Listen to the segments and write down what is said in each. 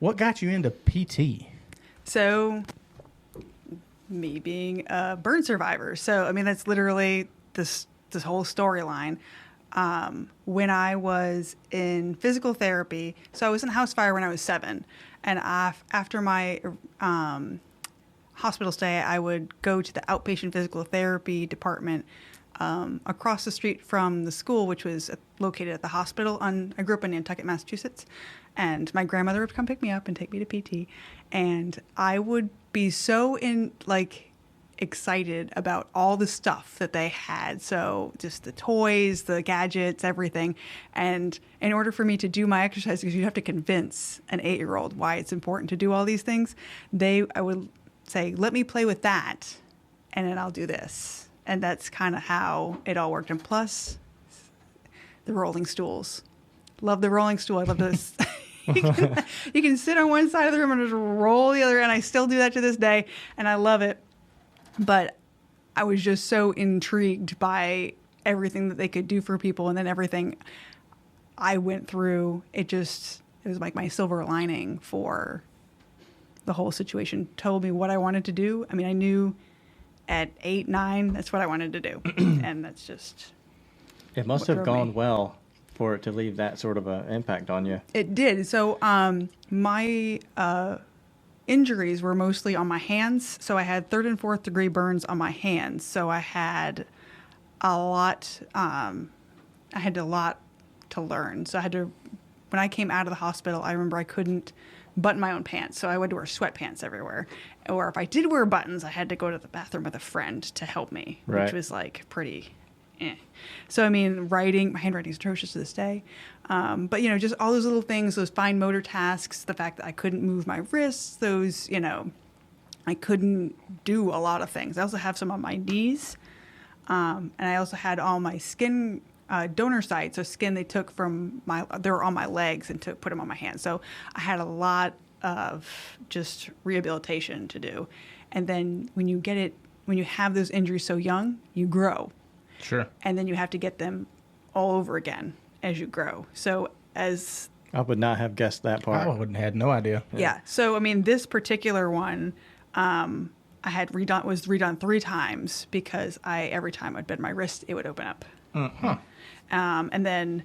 What got you into PT? So, me being a burn survivor. So, I mean, that's literally this whole storyline. When I was in physical therapy, so I was in house fire when I was 7, and after my hospital stay, I would go to the outpatient physical therapy department across the street from the school, which was located at the hospital. I grew up in Nantucket, Massachusetts, and my grandmother would come pick me up and take me to PT, and I would be so excited about all the stuff that they had. So just the toys, the gadgets, everything. And in order for me to do my exercise, because you have to convince an 8-year-old why it's important to do all these things, I would say, let me play with that, and then I'll do this. And that's kind of how it all worked. And plus, the rolling stools. Love the rolling stool. I love this. You can sit on one side of the room and just roll the other, and I still do that to this day, and I love it. But I was just so intrigued by everything that they could do for people, and then everything I went through. It was like my silver lining for the whole situation. Told me what I wanted to do. I mean, I knew at 8, 9, that's what I wanted to do. And that's just... It must have gone well for it to leave that sort of an impact on you. It did. So my injuries were mostly on my hands. So I had 3rd and 4th degree burns on my hands. So I had a lot to learn. So when I came out of the hospital, I remember I couldn't button my own pants. So I would wear sweatpants everywhere. Or if I did wear buttons, I had to go to the bathroom with a friend to help me, right. Which was like pretty So, I mean, my handwriting is atrocious to this day. But, just all those little things, those fine motor tasks, the fact that I couldn't move my wrists, I couldn't do a lot of things. I also have some on my knees. And I also had all my skin donor sites, so skin they took from they were on my legs and put them on my hands. So I had a lot of just rehabilitation to do. And then when you have those injuries so young, you grow. Sure. And then you have to get them all over again as you grow. So I would not have guessed that part. I wouldn't have had no idea. Yeah. So, I mean, this particular one, I had was redone 3 times because every time I'd bend my wrist, it would open up. Uh-huh. And then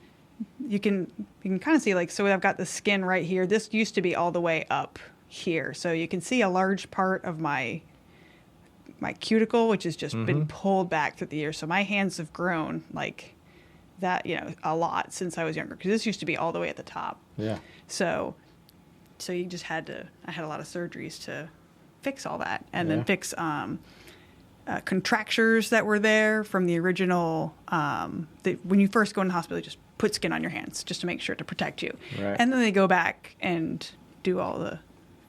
you can kind of see, so I've got the skin right here. This used to be all the way up here. So you can see a large part of my cuticle, which has just been pulled back through the years. So my hands have grown like that, a lot since I was younger, because this used to be all the way at the top. Yeah. So you just I had a lot of surgeries to fix all that, and then fix contractures that were there from the original. When you first go in the hospital, you just put skin on your hands just to make sure to protect you. Right. And then they go back and do all the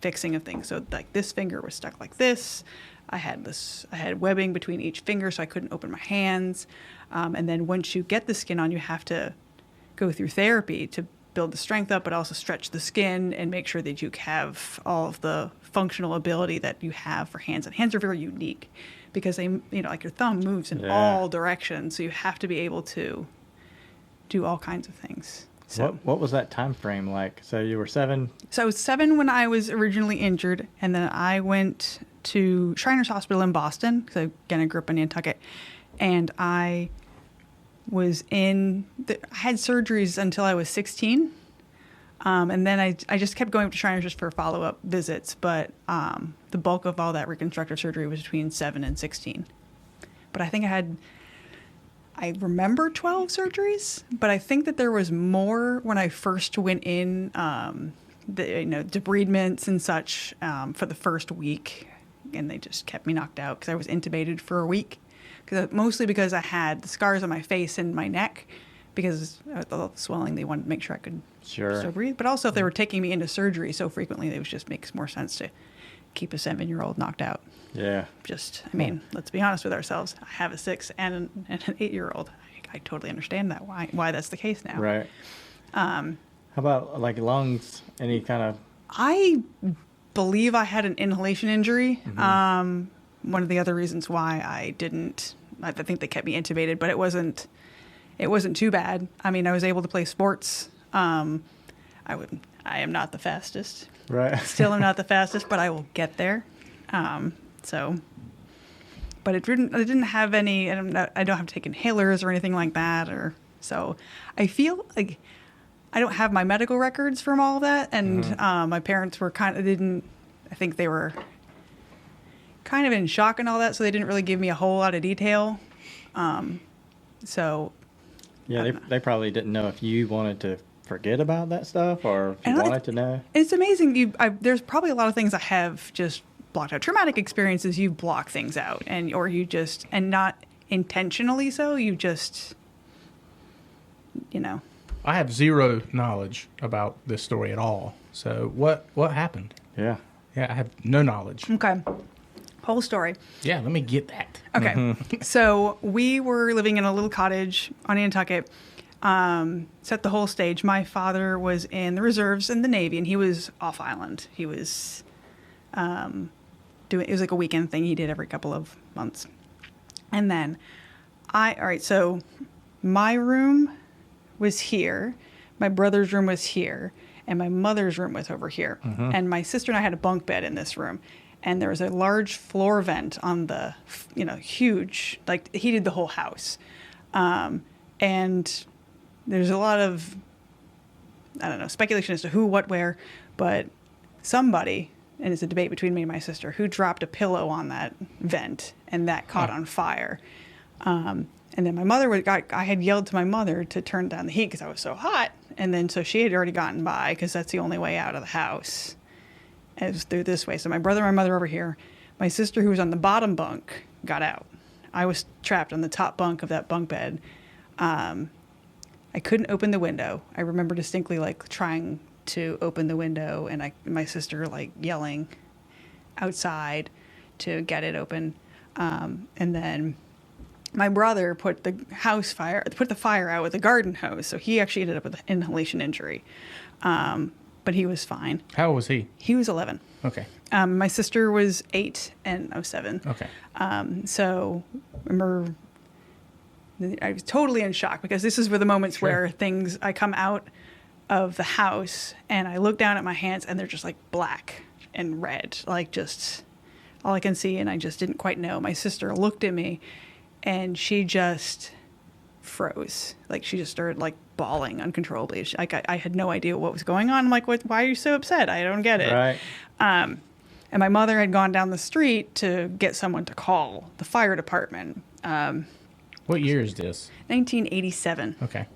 fixing of things. So like this finger was stuck like this. I had webbing between each finger, so I couldn't open my hands. And then once you get the skin on, you have to go through therapy to build the strength up, but also stretch the skin and make sure that you have all of the functional ability that you have for hands. And hands are very unique because they, like your thumb moves in all directions. So you have to be able to do all kinds of things. So What was that time frame like? So you were 7? So I was 7 when I was originally injured, and then I went to Shriners Hospital in Boston, because again, I grew up in Nantucket, and I had surgeries until I was 16, and then I just kept going up to Shriners just for follow-up visits, but the bulk of all that reconstructive surgery was between 7 and 16. But I think I remember 12 surgeries, but I think that there was more when I first went in, debridements and such for the first week, and they just kept me knocked out because I was intubated for a week, mostly because I had the scars on my face and my neck because of the swelling. They wanted to make sure I could still breathe, but also if they were taking me into surgery so frequently, it just makes more sense to keep a 7-year-old knocked out. Yeah. Let's be honest with ourselves. I have a 6 and an 8-year-old. I totally understand that, why that's the case now. Right. How about like lungs? Any kind of... I believe I had an inhalation injury. One of the other reasons why I think they kept me intubated, but it wasn't too bad. I mean, I was able to play sports. I am not the fastest. Right. Still am not the fastest, but I will get there. But it didn't have any, and I don't have to take inhalers or anything like that. So I feel like I don't have my medical records from all of that. And my parents were I think they were kind of in shock and all that. So they didn't really give me a whole lot of detail. Yeah, they probably didn't know if you wanted to forget about that stuff or if you wanted to know. It's amazing. There's probably a lot of things I have just blocked out. Traumatic experiences, you block things out, and not intentionally so. You just, I have zero knowledge about this story at all. So what happened? Yeah. Yeah, I have no knowledge. Okay. Whole story. Yeah, let me get that. Okay. So we were living in a little cottage on Nantucket. Set the whole stage. My father was in the reserves in the Navy, and he was off island. He was it was like a weekend thing he did every couple of months. And then so my room was here, my brother's room was here, and my mother's room was over here. And my sister and I had a bunk bed in this room. And there was a large floor vent on the, huge, like heated the whole house. And there's a lot of, speculation as to who, what, where, but somebody, and it's a debate between me and my sister, who dropped a pillow on that vent, and that caught on fire. And then my mother I had yelled to my mother to turn down the heat because I was so hot. And then so she had already gotten by because that's the only way out of the house. It was through this way. So my brother and my mother over here. My sister, who was on the bottom bunk, got out. I was trapped on the top bunk of that bunk bed. I couldn't open the window. I remember distinctly trying to open the window, and my sister yelling outside to get it open. And then my brother put the fire out with a garden hose. So he actually ended up with an inhalation injury. But he was fine. How old was he? He was 11. Okay. My sister was 8 and I was 7. Okay. So remember, I was totally in shock because this is where the moments where I come out of the house and I look down at my hands and they're just black and red, just all I can see. And I just didn't quite know. My sister looked at me and she just froze. She just started bawling uncontrollably. I had no idea what was going on. I'm like, why are you so upset? I don't get it. Right. And my mother had gone down the street to get someone to call the fire department. What year is this? 1987. Okay.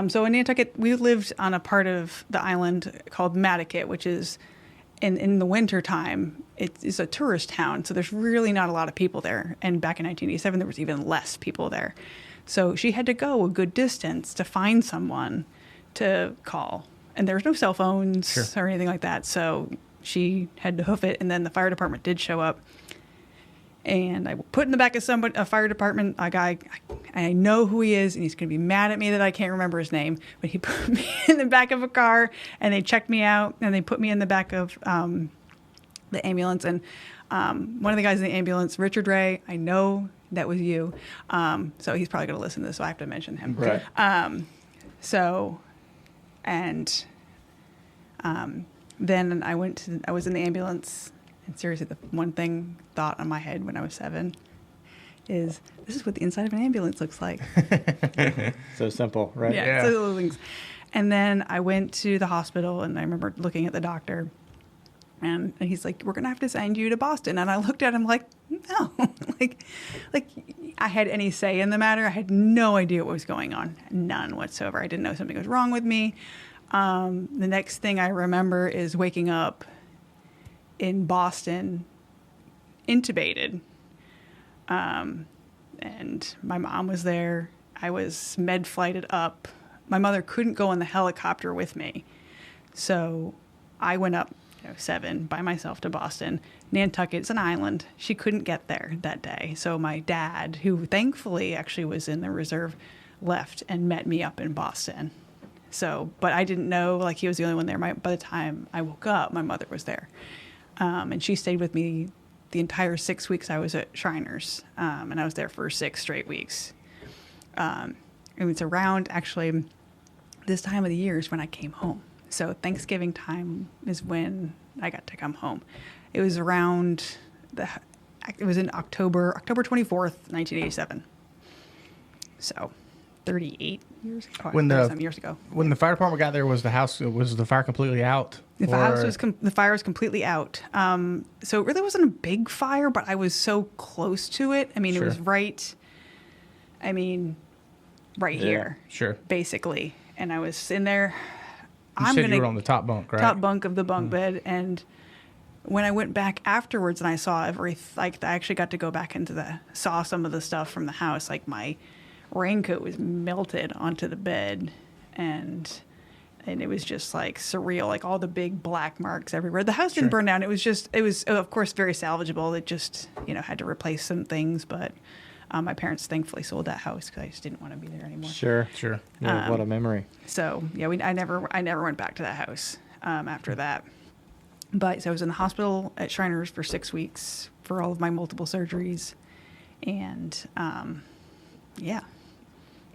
So in Nantucket, we lived on a part of the island called Madaket, which is in the winter time, it's a tourist town. So there's really not a lot of people there. And back in 1987, there was even less people there. So she had to go a good distance to find someone to call. And there was no cell phones or anything like that. So she had to hoof it. And then the fire department did show up. And I put in the back of a fire department, a guy, I know who he is, and he's going to be mad at me that I can't remember his name. But he put me in the back of a car, and they checked me out, and they put me in the back of the ambulance. And one of the guys in the ambulance, Richard Ray, I know that was you. So he's probably going to listen to this, so I have to mention him. Right. Then I was in the ambulance, and seriously, the one thought on my head when I was 7 is, this is what the inside of an ambulance looks like. So simple, right? Yeah. So little things. And then I went to the hospital, and I remember looking at the doctor, and he's like, we're going to have to send you to Boston. And I looked at him like, no. like I had any say in the matter. I had no idea what was going on. None whatsoever. I didn't know something was wrong with me. The next thing I remember is waking up in Boston, intubated. And my mom was there. I was med-flighted up. My mother couldn't go in the helicopter with me. So I went up, 7, by myself to Boston. Nantucket's an island. She couldn't get there that day. So my dad, who thankfully actually was in the reserve, left and met me up in Boston. So, but I didn't know, he was the only one there. By the time I woke up, my mother was there. And she stayed with me the entire 6 weeks I was at Shriners. And I was there for 6 straight weeks. And it's around, actually, this time of the year is when I came home. So Thanksgiving time is when I got to come home. It was around it was in October 24th, 1987. So 38 years ago. When 37 years ago. When the fire department got there, was the fire completely out? The fire was completely out. So it really wasn't a big fire, but I was so close to it. I mean, Sure. it was right here. Sure. Basically. And I was in there. You said you were on the top bunk, right? Top bunk of the bunk bed. And when I went back afterwards and I saw I actually got to go back saw some of the stuff from the house. Like my raincoat was melted onto the bed, and it was just like surreal, like all the big black marks everywhere. The house didn't burn down. It was of course very salvageable. It just, had to replace some things, but my parents thankfully sold that house because I just didn't want to be there anymore. Sure. Yeah, what a memory. So yeah, I never went back to that house after that. But so I was in the hospital at Shriners for 6 weeks for all of my multiple surgeries, and yeah,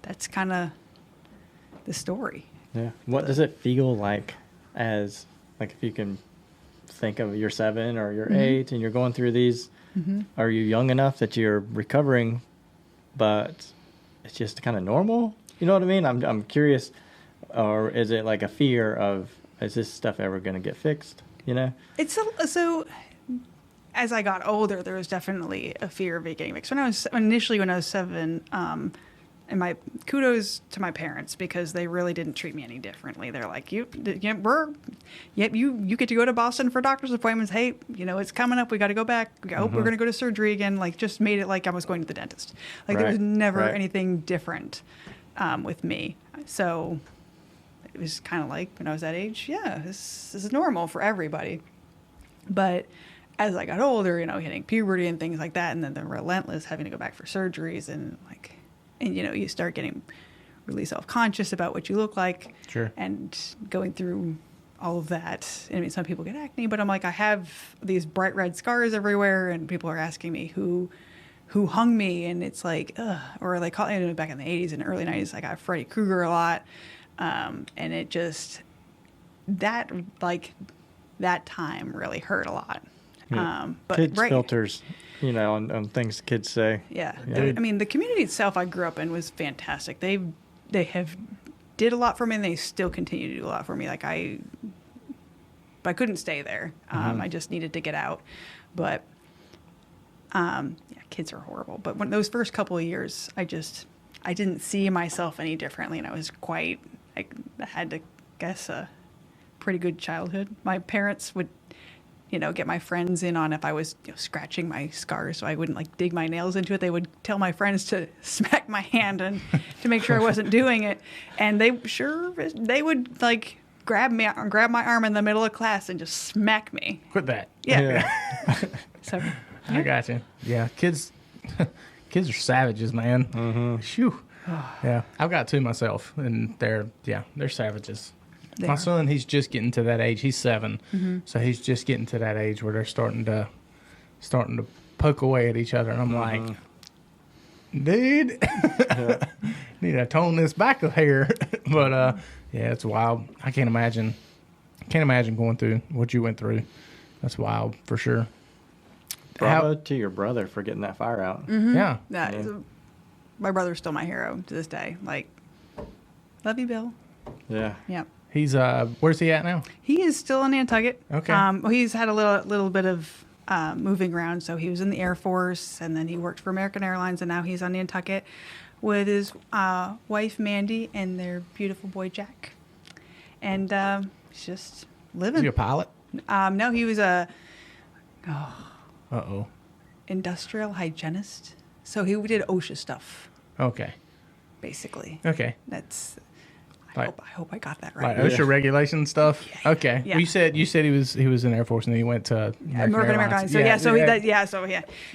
that's kind of the story. Yeah. What does it feel like if you can think of you're 7 or you're 8 and you're going through these, are you young enough that you're recovering, but it's just kind of normal? You know what I mean? I'm curious, or is it like a fear of, is this stuff ever going to get fixed? So as I got older, there was definitely a fear of it getting fixed. When I was 7, and my kudos to my parents because they really didn't treat me any differently. They're like, you get to go to Boston for doctor's appointments. Hey, it's coming up. We got to go back. We're going to go to surgery again. Like, just made it like I was going to the dentist. Like, there was never anything different with me. So it was kind of like when I was that age, this is normal for everybody. But as I got older, hitting puberty and things like that, and then the relentless having to go back for surgeries and you start getting really self-conscious about what you look like. Sure. And going through all of that. I mean, some people get acne, but I'm like, I have these bright red scars everywhere, and people are asking me who hung me, and it's like, ugh. Or they call it back in the 80s and early 90s, I got Freddy Krueger a lot. And it just, that time really hurt a a lot. But kids filters, on things kids say. Yeah. I mean, the community itself I grew up in was fantastic. They have did a lot for me, and they still continue to do a lot for me. Like I couldn't stay there. I just needed to get out. But kids are horrible. But when those first couple of years, I didn't see myself any differently, and I was I had to guess a pretty good childhood. My parents would, get my friends in on if I was scratching my scars, so I wouldn't dig my nails into it. They would tell my friends to smack my hand and to make sure I wasn't doing it. And they would grab my arm in the middle of class and just smack me. Quit that. Yeah. So I got you. Yeah, kids are savages, man. Shoo. Yeah, I've got 2 myself, and they're savages. My son, he's just getting to that age. He's 7, so he's just getting to that age where they're starting to poke away at each other, and I'm like, dude, need to tone this back up here. But it's wild. I can't imagine going through what you went through. That's wild for sure. Bravo to your brother for getting that fire out. Yeah. My brother's still my hero to this day. Love you, Bill. Yeah. Yep. He's where's he at now? He is still in Nantucket. Okay. He's had a little bit of moving around. So he was in the Air Force, and then he worked for American Airlines, and now he's on Nantucket with his wife Mandy and their beautiful boy Jack. And he's just living. Is he a pilot? No, he was a industrial hygienist. So he did OSHA stuff. Okay. Basically. Okay. That's. I hope I got that right. Like OSHA regulation stuff. Yeah. Okay. Yeah. Well, you said he was in the Air Force, and then he went to American Airlines. So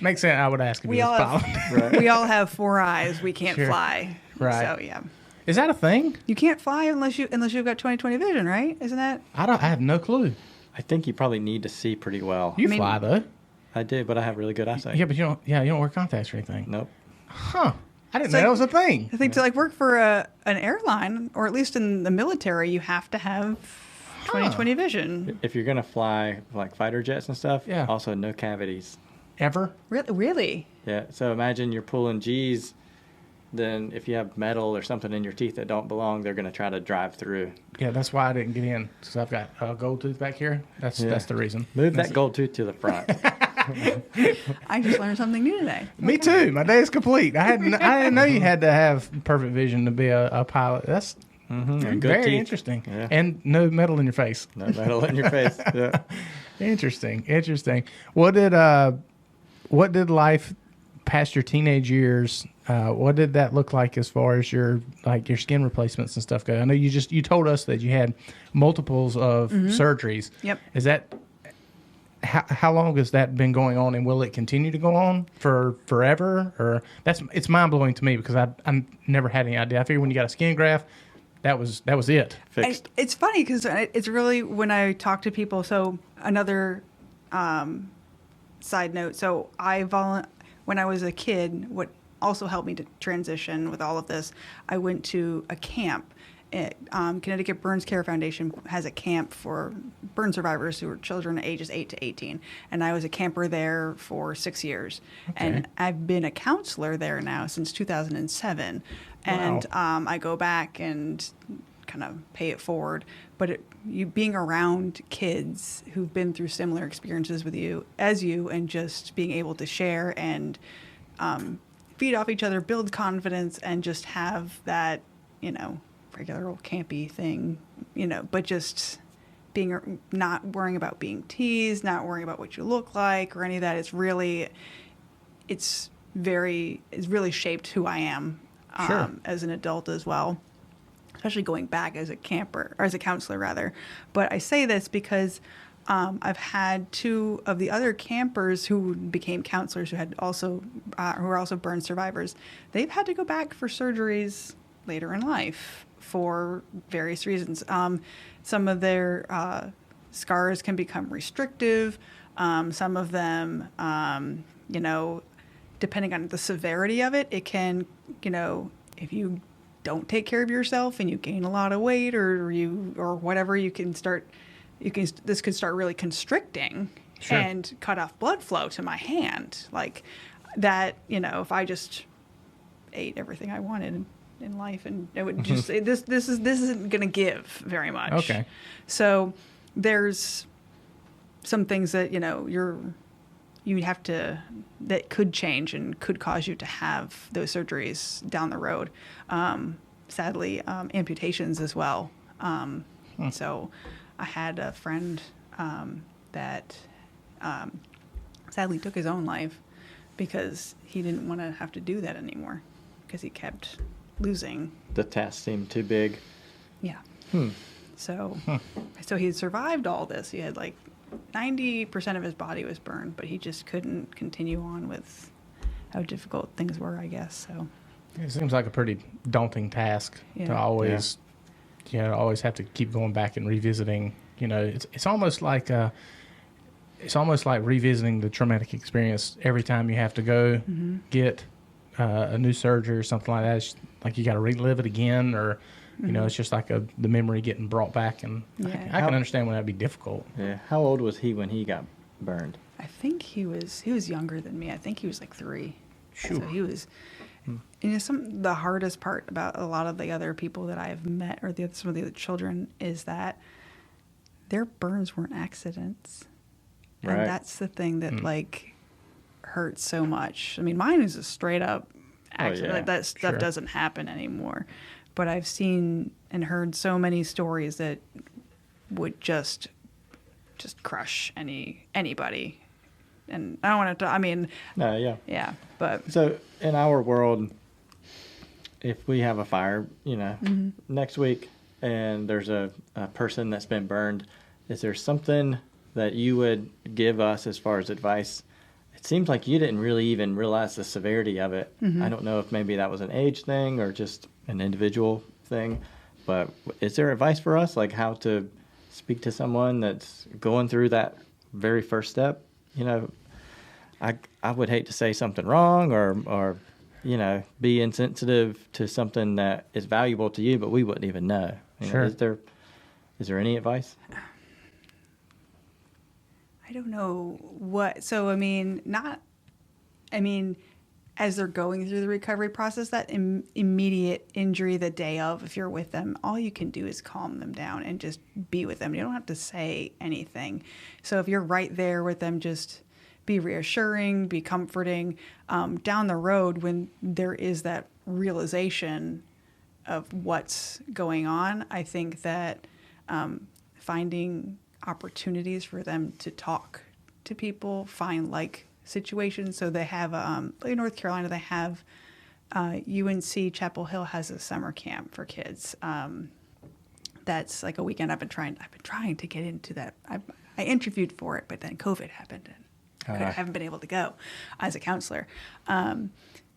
makes sense. I would ask if he was a pilot. We all have 4 eyes. We can't fly. Right. So yeah. Is that a thing? You can't fly unless you've got 20/20 vision, right? Isn't that? I have no clue. I think you probably need to see pretty well. You fly though. I do, but I have really good eyesight. Yeah, but you don't wear contacts or anything. Nope. Huh. I didn't know that was a thing. I think to work for an airline, or at least in the military, you have to have 20/20 vision. If you're gonna fly like fighter jets and stuff, Yeah. also no cavities. Ever? Really? Yeah. So imagine you're pulling G's, then if you have metal or something in your teeth that don't belong, they're gonna try to drive through. Yeah, that's why I didn't get in. So I've got a gold tooth back here. That's the reason. Move that gold tooth to the front. I just learned something new today. Me too. My day is complete. I didn't know you had to have perfect vision to be a pilot. That's And good very teeth. interesting. Yeah. And no metal in your face. No metal in your face. Yeah. Interesting. What did life past your teenage years? What did that look like as far as your skin replacements and stuff go? I know you told us that you had multiples of surgeries. Yep. Is that how long has that been going on, and will it continue to go on for forever? Or it's mind blowing to me because I never had any idea. I figured when you got a skin graft, that was it. Fixed. It's funny because it's really when I talk to people. So another side note. So when I was a kid, what also helped me to transition with all of this, I went to a camp. Connecticut Burns Care Foundation has a camp for burn survivors who are children ages 8 to 18. And I was a camper there for 6 years. Okay. And I've been a counselor there now since 2007. And I go back and kind of pay it forward. But you being around kids who've been through similar experiences with you and just being able to share and feed off each other, build confidence, and just have that, regular old campy thing, but just not worrying about being teased, not worrying about what you look like or any of that. It's really shaped who I am as an adult as well, especially going back as a counselor rather. But I say this because I've had 2 of the other campers who became counselors who are also burn survivors. They've had to go back for surgeries later in life for various reasons. Some of their scars can become restrictive. Some of them, depending on the severity of it, it can, if you don't take care of yourself and you gain a lot of weight or whatever, this could start really constricting and cut off blood flow to my hand. Like that, if I just ate everything I wanted in life and it would just this isn't going to give very much. Okay. So there's some things that you'd have to that could change and could cause you to have those surgeries down the road. Sadly, amputations as well. So I had a friend that sadly took his own life because he didn't want to have to do that anymore because he kept losing. The task seemed too big. Yeah. So he had survived all this. He had 90% of his body was burned, but he just couldn't continue on with how difficult things were, I guess. So it seems like a pretty daunting task to always have to keep going back and revisiting. It's almost like revisiting the traumatic experience every time you have to go get a new surgery or something like that. It's like you got to relive it again, or it's just like the memory getting brought back. And I can understand when that'd be difficult. Yeah. How old was he when he got burned? I think he was younger than me. I think he was 3. Shoo. So he was. The hardest part about a lot of the other people that I have met, or some of the other children, is that their burns weren't accidents, Right. and that's the thing that hurts so much. I mean, mine is a straight up accident. yeah. That stuff doesn't happen anymore. But I've seen and heard so many stories that would just crush anybody. And I don't want to. I mean, yeah. But so in our world, if we have a fire, next week, and there's a person that's been burned, is there something that you would give us as far as advice? It seems like you didn't really even realize the severity of it. I don't know if maybe that was an age thing or just an individual thing, but is there advice for us, like how to speak to someone that's going through that very first step? I would hate to say something wrong or be insensitive to something that is valuable to you, but we wouldn't even know. Is there Is there any advice? I don't know what. So, as they're going through the recovery process, that immediate injury the day of, if you're with them, all you can do is calm them down and just be with them. You don't have to say anything. So if you're right there with them, just be reassuring, be comforting. Down the road, when there is that realization of what's going on, I think that finding opportunities for them to talk to people, find situations. So they have, in North Carolina, they have UNC Chapel Hill has a summer camp for kids. That's like a weekend. I've been trying to get into that. I interviewed for it, but then COVID happened and I haven't been able to go as a counselor.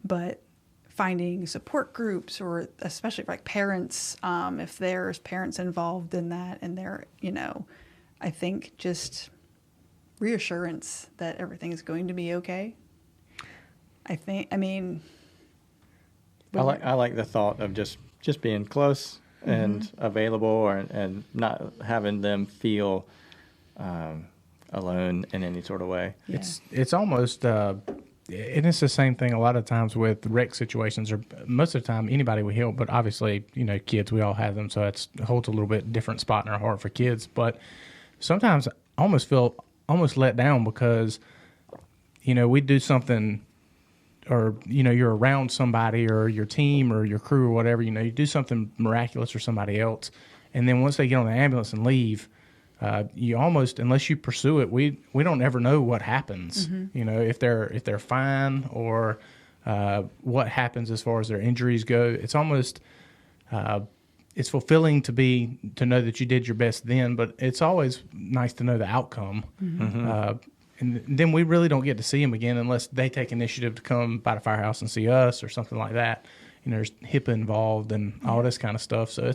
But finding support groups, or especially for parents, if there's parents involved in that, and they're, I think just reassurance that everything is going to be okay. I like the thought of just being close and available, and not having them feel alone in any sort of way. Yeah. It's almost and it's the same thing a lot of times with wreck situations, or most of the time anybody we help, but obviously, kids, we all have them, so it holds a little bit different spot in our heart for kids. But sometimes I almost feel let down because, we do something, or, you're around somebody or your team or your crew or whatever, you do something miraculous for somebody else. And then once they get on the ambulance and leave, you almost, unless you pursue it, we don't ever know what happens, if they're fine, or what happens as far as their injuries go. It's almost, it's fulfilling to know that you did your best then, but it's always nice to know the outcome. And then we really don't get to see them again unless they take initiative to come by the firehouse and see us or something like that. There's HIPAA involved and all this kind of stuff. So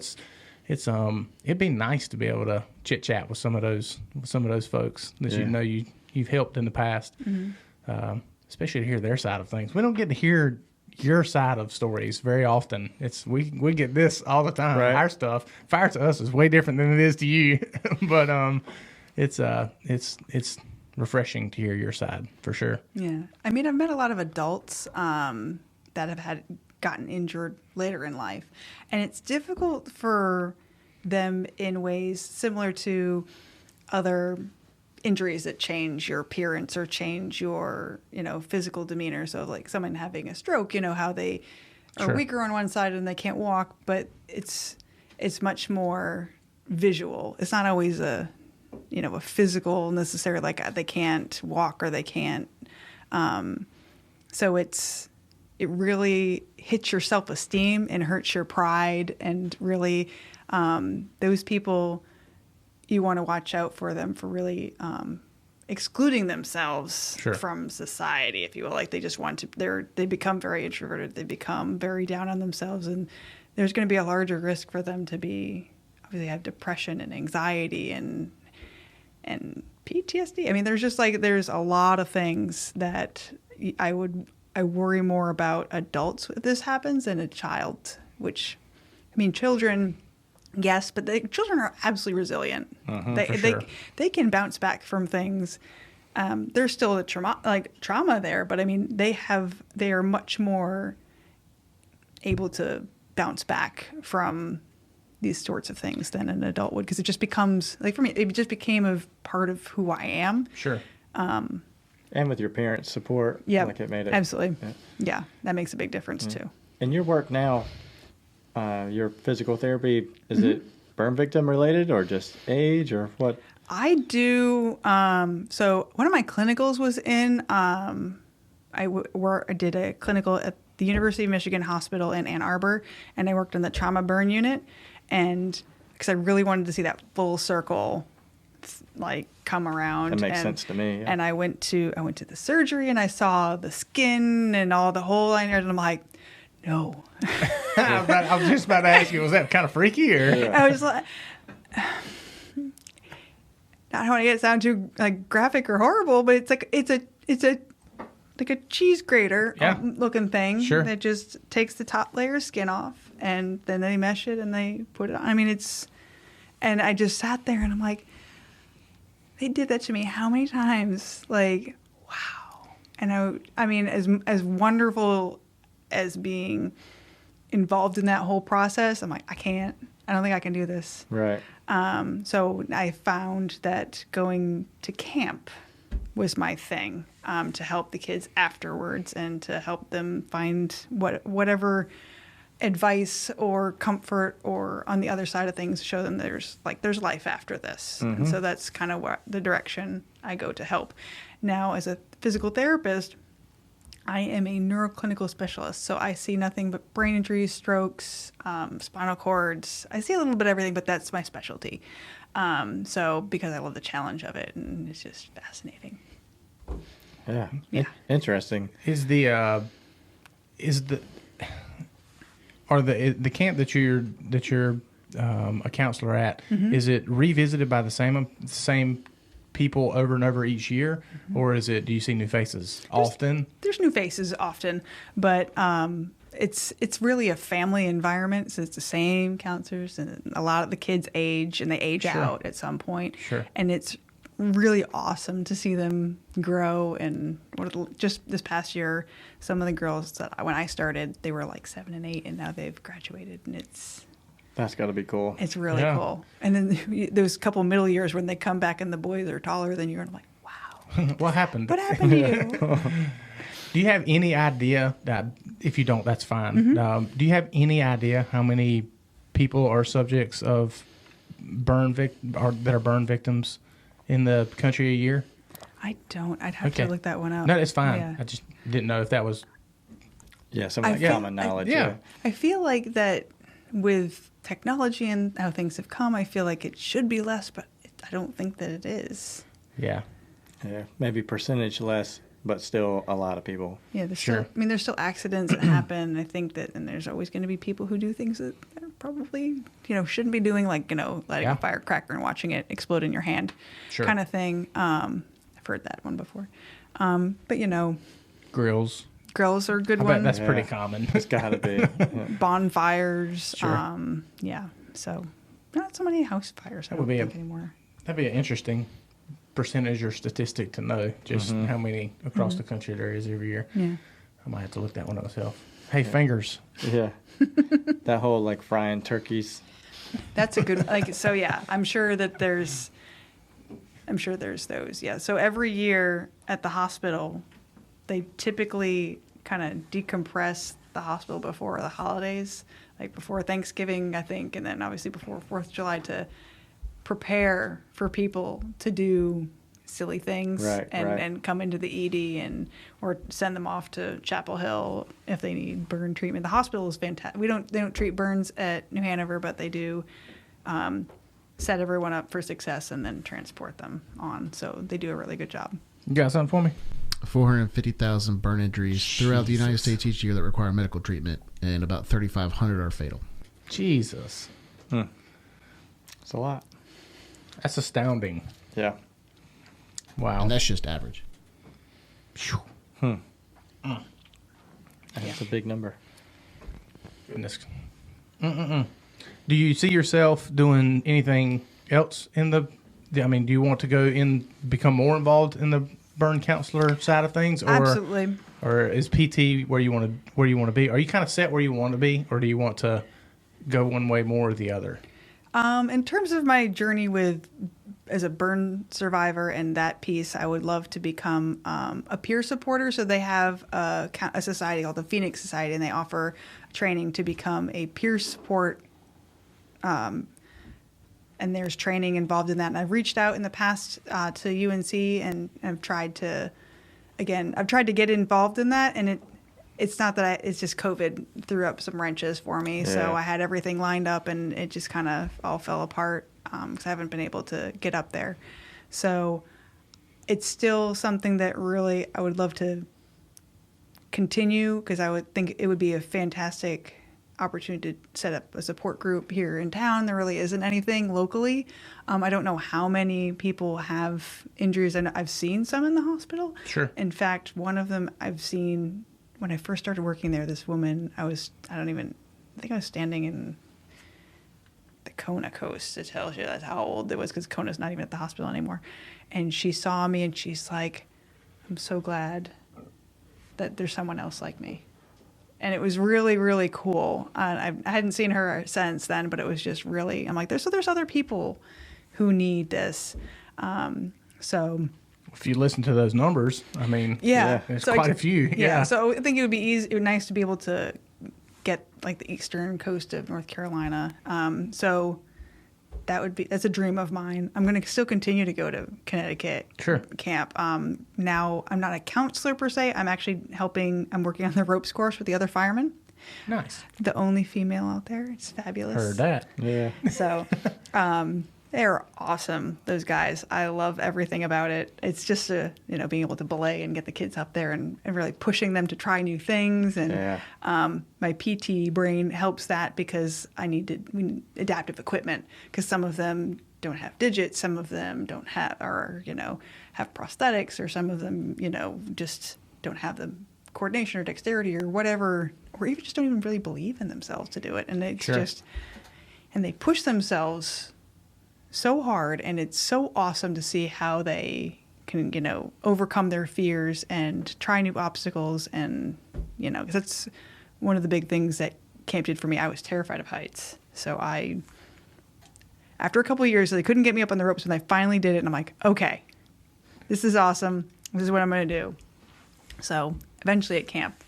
it'd be nice to be able to chit chat with some of those folks that you've helped in the past, especially to hear their side of things. We don't get to hear your side of stories very often. We get this all the time. Right. Our stuff, fire to us, is way different than it is to you. But it's refreshing to hear your side for sure. Yeah, I've met a lot of adults that have gotten injured later in life, and it's difficult for them in ways similar to other injuries that change your appearance or change your physical demeanor. So like someone having a stroke, how they are weaker on one side and they can't walk, but it's much more visual. It's not always a physical necessarily, like they can't walk or they can't. So it really hits your self-esteem and hurts your pride, and really those people, you want to watch out for them for really excluding themselves from society, if you will. Like they just they become very introverted, they become very down on themselves, and there's going to be a larger risk for them to obviously have depression and anxiety and PTSD. There's a lot of things that I worry more about adults if this happens than a child, which, children, yes, but children are absolutely resilient. They can bounce back from things. There's still a trauma there, but they are much more able to bounce back from these sorts of things than an adult would, because it just becomes, for me, it just became a part of who I am. Sure. And with your parents' support, it made it. Absolutely. Yeah, that makes a big difference too. And your work now, your physical therapy, is it burn victim related or just age or what? I do. So one of my clinicals was in, I did a clinical at the University of Michigan Hospital in Ann Arbor, and I worked in the trauma burn unit. And because I really wanted to see that full circle, come around. That makes sense to me. Yeah. And I went to the surgery, and I saw the skin and all the whole line, and I'm like, no. I was just about to ask you, was that kind of freaky, or? Yeah. I was like, I don't want to get it sound too graphic or horrible, but it's a cheese grater looking thing that just takes the top layer of skin off, and then they mesh it and they put it on. And I just sat there and I'm like, they did that to me how many times? Like, wow. And I mean, as wonderful as being involved in that whole process, I'm like, I don't think I can do this. Right. So I found that going to camp was my thing, to help the kids afterwards and to help them find whatever advice or comfort or on the other side of things, show them there's life after this. Mm-hmm. And so that's kind of the direction I go to help. Now, as a physical therapist, I am a neuroclinical specialist, so I see nothing but brain injuries, strokes, spinal cords. I see a little bit of everything, but that's my specialty. So because I love the challenge of it, and it's just fascinating. Yeah. Interesting. Is the camp that you're a counselor at, is it revisited by the same people over and over each year, or do you see new faces often? There's new faces often, but it's really a family environment, so it's the same counselors, and a lot of the kids age, and they age out at some point. Sure. And it's really awesome to see them grow. And just this past year, some of the girls that when I started, they were like 7 and 8, and now they've graduated, and that's got to be cool. It's really cool. And then those couple middle years when they come back and the boys are taller than you, and I'm like, wow. What happened? What happened to you? Do you have any idea, if you don't, that's fine. Do you have any idea how many people are subjects of that are burn victims in the country a year? I don't. I'd have to look that one up. No, it's fine. Yeah. I just didn't know if that was... Yeah, some common knowledge. I feel like that with technology and how things have come, I feel like it should be less, but I don't think that it is. Yeah. Yeah, maybe percentage less, but still a lot of people. Yeah, there's still accidents that happen. I think that, and there's always going to be people who do things that probably, shouldn't be doing, like, lighting a firecracker and watching it explode in your hand, kind of thing. I've heard that one before. But, Grills. Grills are a good I one. bet that's pretty common. It's got to be. Bonfires. Sure. So not so many house fires, I don't think anymore. That'd be an interesting percentage or statistic to know, just how many across the country there is every year. Yeah. I might have to look that one up myself. Hey, fingers. Yeah. That whole, frying turkeys. That's a good, I'm sure there's those. Yeah. So every year at the hospital, they typically kind of decompress the hospital before the holidays, like before Thanksgiving, I think, and then obviously before 4th of July, to prepare for people to do silly things and come into the ED or send them off to Chapel Hill if they need burn treatment. The hospital is fantastic. They don't treat burns at New Hanover, but they do set everyone up for success and then transport them on. So they do a really good job. You got something for me? 450,000 burn injuries throughout the United States each year that require medical treatment, and about 3,500 are fatal. Jesus. It's a lot. That's astounding. Yeah. Wow. And that's just average. That's a big number. Goodness. Do you see yourself doing anything else do you want to become more involved in the burn counselor side of things, or absolutely, or is PT where you want to be? Are you kind of set where you want to be, or do you want to go one way more or the other? In terms of my journey as a burn survivor and that piece, I would love to become a peer supporter. So they have a society called the Phoenix Society, and they offer training to become a peer support. And there's training involved in that. And I've reached out in the past to UNC, and I've tried to get involved in that. And it's not that it's just COVID threw up some wrenches for me. Yeah. So I had everything lined up, and it just kind of all fell apart because I haven't been able to get up there. So it's still something that really I would love to continue, because I would think it would be a fantastic opportunity to set up a support group here in town. There really isn't anything locally. I don't know how many people have injuries, and I've seen some in the hospital. Sure. In fact, one of them I've seen when I first started working there. This woman, I think I was standing in the Kona coast to tell you that's how old it was, because Kona's not even at the hospital anymore. And she saw me and she's like, I'm so glad that there's someone else like me. And it was really, really cool. I hadn't seen her since then, but it was just really, I'm like, there's other people who need this. So if you listen to those numbers, I mean, yeah, there's quite a few. Yeah. So I think it would be nice to be able to get like the eastern coast of North Carolina. So that's a dream of mine. I'm going to still continue to go to Connecticut camp. Now I'm not a counselor per se. I'm actually I'm working on the ropes course with the other firemen. Nice. The only female out there. It's fabulous. Heard that. Yeah. So, they're awesome, those guys. I love everything about it. It's just being able to belay and get the kids up there and really pushing them to try new things. And my PT brain helps that, because we need adaptive equipment, because some of them don't have digits, some of them don't have, or have prosthetics, or some of them just don't have the coordination or dexterity or whatever, or even just don't even really believe in themselves to do it. And it's and they push themselves so hard, and it's so awesome to see how they can, overcome their fears and try new obstacles. And, because that's one of the big things that camp did for me. I was terrified of heights. So after a couple of years, they couldn't get me up on the ropes, when they finally did it. And I'm like, okay, this is awesome. This is what I'm going to do. So eventually at camp,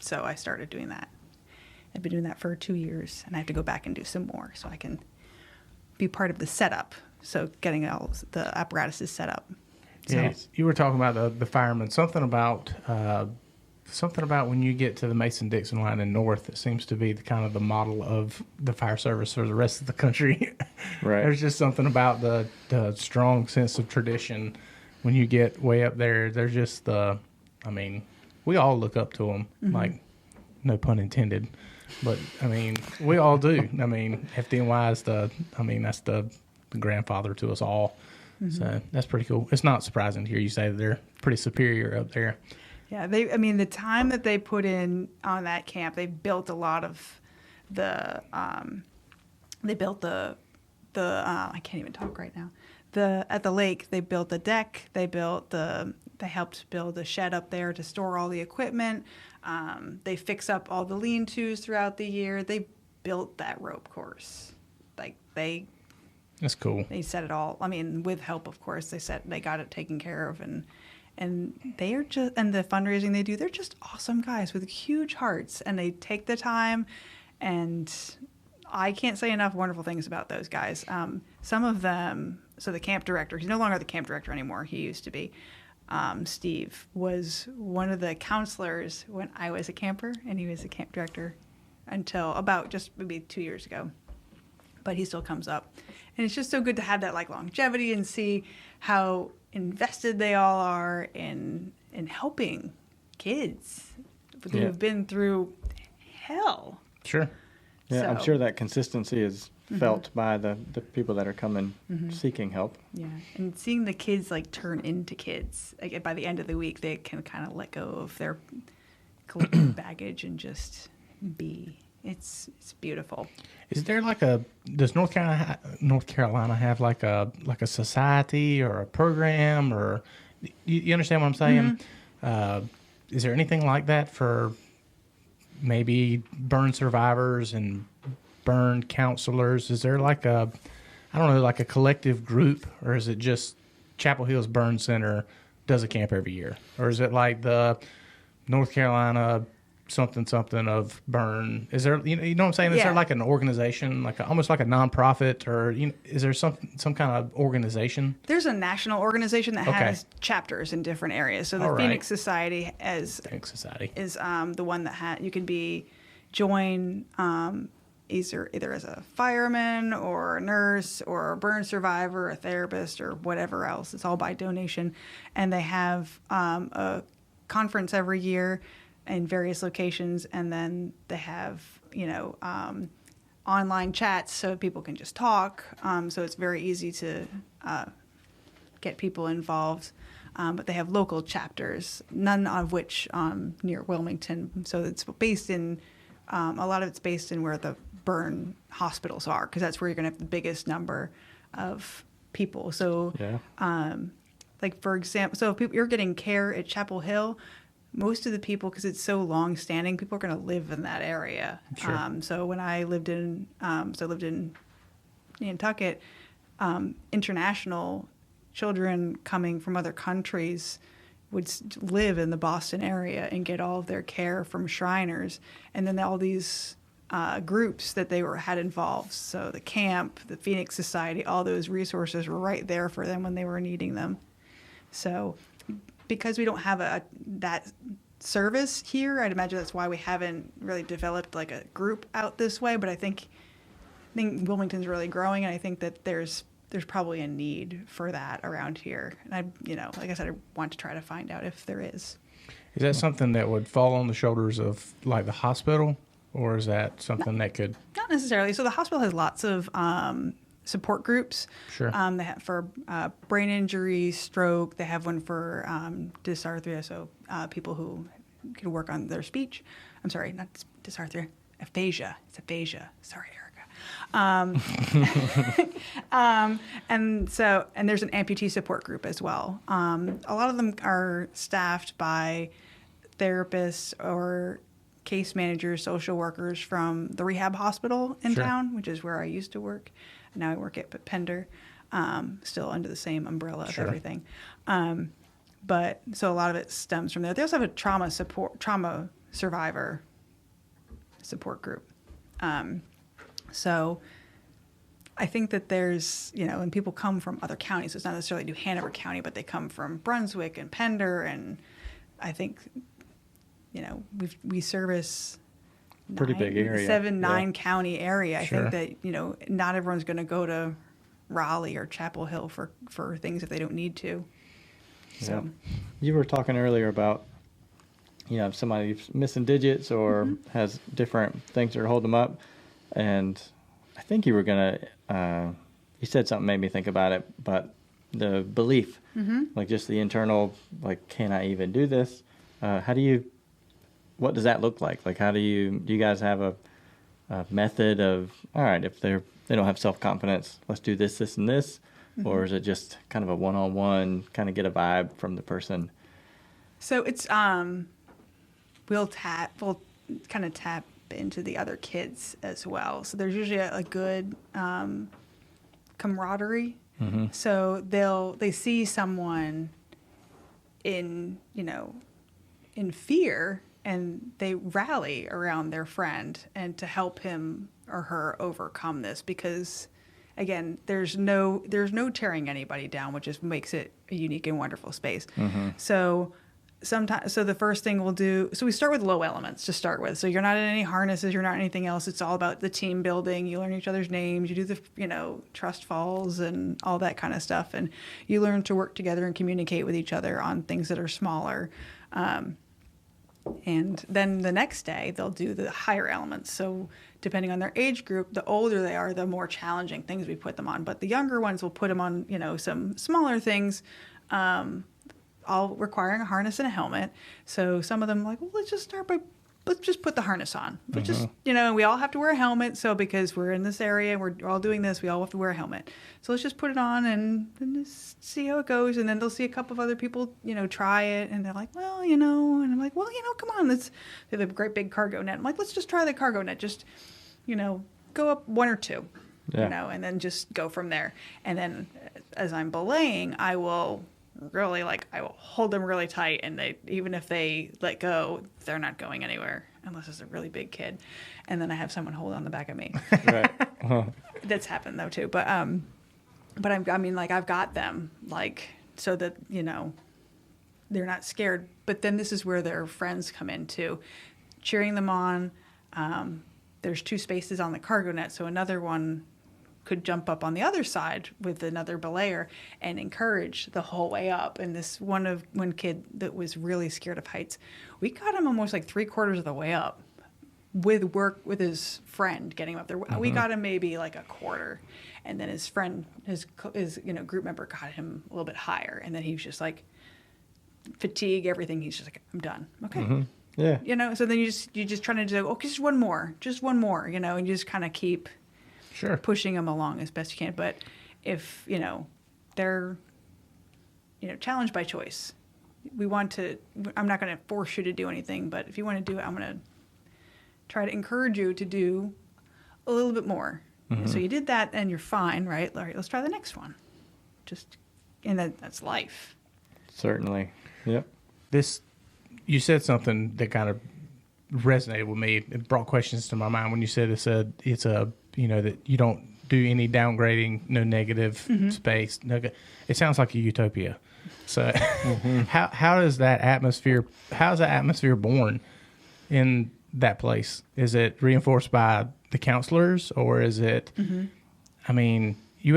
so I started doing that. I've been doing that for 2 years, and I have to go back and do some more so I can be part of the setup. So getting all the apparatuses set up. Yeah, you were talking about the firemen. Something about when you get to the Mason-Dixon line in North, it seems to be the model of the fire service for the rest of the country. Right. There's just something about the strong sense of tradition when you get way up there. They're just we all look up to them, like, no pun intended. But, we all do. FDNY is that's the grandfather to us all. Mm-hmm. So that's pretty cool. It's not surprising to hear you say that they're pretty superior up there. Yeah, the time that they put in on that camp, they built a lot of I can't even talk right now. At the lake, they built the deck. They helped build a shed up there to store all the equipment. They fix up all the lean-tos throughout the year. They built that rope course. That's cool. They set it all. With help, of course. They got it taken care of, and they are just, and the fundraising they do, they're just awesome guys with huge hearts, and they take the time, and I can't say enough wonderful things about those guys. Some of them, so the camp director, he's no longer the camp director anymore. He used to be. Steve was one of the counselors when I was a camper, and he was the camp director until about just maybe 2 years ago. But he still comes up. And it's just so good to have that longevity and see how invested they all are in helping kids who have been through hell. Sure. Yeah, I'm sure that consistency is felt by the people that are coming seeking help. Yeah, and seeing the kids turn into kids. By the end of the week, they can kind of let go of their collective baggage and just be. It's beautiful. Is there does North Carolina have a society or a program, or you understand what I'm saying? Mm-hmm. Is there anything like that for maybe burn survivors and burn counselors? Is there a collective group, or is it just Chapel Hills Burn Center does a camp every year? Or is it like the North Carolina something of burn? Is there, you know what I'm saying? Is there an organization, almost like a nonprofit, or is there some kind of organization? There's a national organization that has chapters in different areas. So the Phoenix Society is the one that you can join either as a fireman or a nurse or a burn survivor, a therapist, or whatever else. It's all by donation, and they have a conference every year in various locations, and then they have online chats so people can just talk. So it's very easy to get people involved. But they have local chapters, none of which near Wilmington. So it's based in a lot of it's based in where the burn hospitals are, because that's where you're going to have the biggest number of people. So, like, for example, so if you're getting care at Chapel Hill, most of the people, because it's so long standing, people are going to live in that area. Sure. So when I lived in, Nantucket, international children coming from other countries would live in the Boston area and get all of their care from Shriners. And then all these groups that they had involved, so the camp, the Phoenix Society, all those resources were right there for them when they were needing them. So because we don't have that service here, I'd imagine that's why we haven't really developed like a group out this way. But I think Wilmington's really growing, and I think that there's probably a need for that around here. And like I said, I want to try to find out if there is. Is that something that would fall on the shoulders of like the hospital, or is that something that could? Not necessarily. So the hospital has lots of support groups. Sure. They have for brain injury, stroke. They have one for dysarthria, so people who can work on their speech. I'm sorry, not dysarthria, aphasia. It's aphasia. Sorry, Erica. And there's an amputee support group as well. A lot of them are staffed by therapists or case managers, social workers from the rehab hospital in Sure. town, which is where I used to work. Now I work at Pender, still under the same umbrella of Sure. everything. But so a lot of it stems from there. They also have a trauma survivor support group. So I think that there's, when people come from other counties, so it's not necessarily New Hanover County, but they come from Brunswick and Pender, and I think, we service Pretty big area. 9 county area. Sure. I think that, not everyone's going to go to Raleigh or Chapel Hill for things if they don't need to. So. Yeah. You were talking earlier about, if somebody's missing digits or has different things that hold them up. And I think you were going to, you said something made me think about it, but the belief, like just the internal, like, can I even do this? What does that look like? Like, do you guys have a method of, all right, if they don't have self-confidence, let's do this, this, and this? Or is it just kind of a one-on-one, kind of get a vibe from the person? So it's, we'll kind of tap into the other kids as well. So there's usually a good camaraderie. So they see someone in fear, and they rally around their friend and to help him or her overcome this, because again, there's no tearing anybody down, which just makes it a unique and wonderful space. So the first thing we'll do, so we start with low elements to start with. So you're not in any harnesses, you're not anything else. It's all about the team building. You learn each other's names. You do the, trust falls and all that kind of stuff. And you learn to work together and communicate with each other on things that are smaller. And then the next day they'll do the higher elements. So depending on their age group, the older they are, the more challenging things we put them on. But the younger ones will put them on, some smaller things, all requiring a harness and a helmet. So some of them are like, well, let's just put the harness on. But just, we all have to wear a helmet. So because we're in this area, we're all doing this, we all have to wear a helmet. So let's just put it on and just see how it goes. And then they'll see a couple of other people, try it. And they're like, well, and I'm like, well, come on. They have a great big cargo net. I'm like, let's just try the cargo net. Just, go up 1 or 2, and then just go from there. And then as I'm belaying, I will really I will hold them really tight, and even if they let go, they're not going anywhere unless it's a really big kid. And then I have someone hold on the back of me. Right. That's happened though too. But I've got them so that they're not scared. But then this is where their friends come in too, cheering them on. There's 2 spaces on the cargo net, so another one could jump up on the other side with another belayer and encourage the whole way up. And this one kid that was really scared of heights, we got him almost 3/4 of the way up with his friend getting him up there. We got him maybe a quarter, and then his friend, his group member got him a little bit higher, and then he was just fatigue, everything. He's just I'm done. Okay. Yeah. You know, so then you just trying to do, okay, just one more, you know, and you just kind of keep Sure. pushing them along as best you can. But if, you know, they're, you know, challenged by choice, I'm not going to force you to do anything, but if you want to do it, I'm going to try to encourage you to do a little bit more. So you did that and you're fine, right? All right, let's try the next one. And that's life. Certainly. Yep. You said something that kind of resonated with me. It brought questions to my mind when you said it's a you know, that you don't do any downgrading, no negative space. It sounds like a utopia. So how is that atmosphere born in that place? Is it reinforced by the counselors, or is it, I mean, I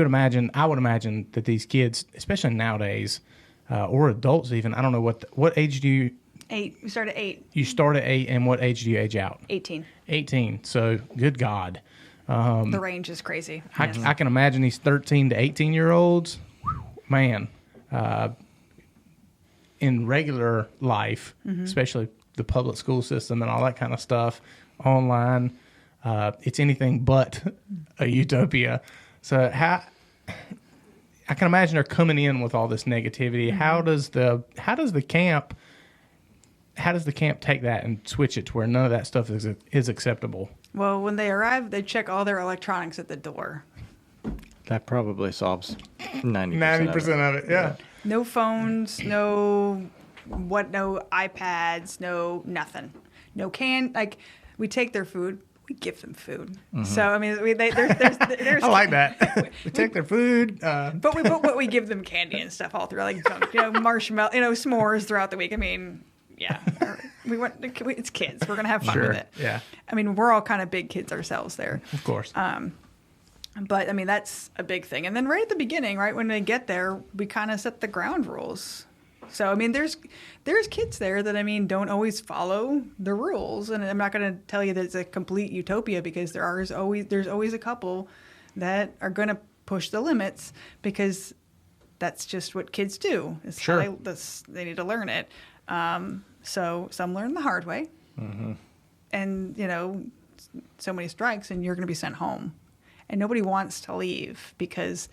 would imagine that these kids, especially nowadays, or adults even, I don't know what age do you? 8. We start at 8. You start at 8, and what age do you age out? 18. 18. So, good God. The range is crazy. Yes. I can imagine these 13 to 18-year-olds, man, in regular life, especially the public school system and all that kind of stuff, online, it's anything but a utopia. So I can imagine they're coming in with all this negativity. How does the camp take that and switch it to where none of that stuff is acceptable? Well, when they arrive, they check all their electronics at the door. That probably solves 90% of it. Yeah. No phones, no iPads, no nothing. No we take their food, we give them food. So I mean, there's I like that. We take their food, but we give them candy and stuff all through, like junk, you know, marshmallow, you know, s'mores throughout the week. I mean, yeah, it's kids. We're gonna have fun with it. Yeah. I mean, we're all kind of big kids ourselves there. Of course. But I mean, that's a big thing. And then right at the beginning, right when they get there, we kind of set the ground rules. So I mean, there's kids there that, I mean, don't always follow the rules, and I'm not going to tell you that it's a complete utopia, because there's always a couple that are going to push the limits, because that's just what kids do. It's sure. They need to learn it. So some learn the hard way, and you know, so many strikes, and you're going to be sent home, and nobody wants to leave, because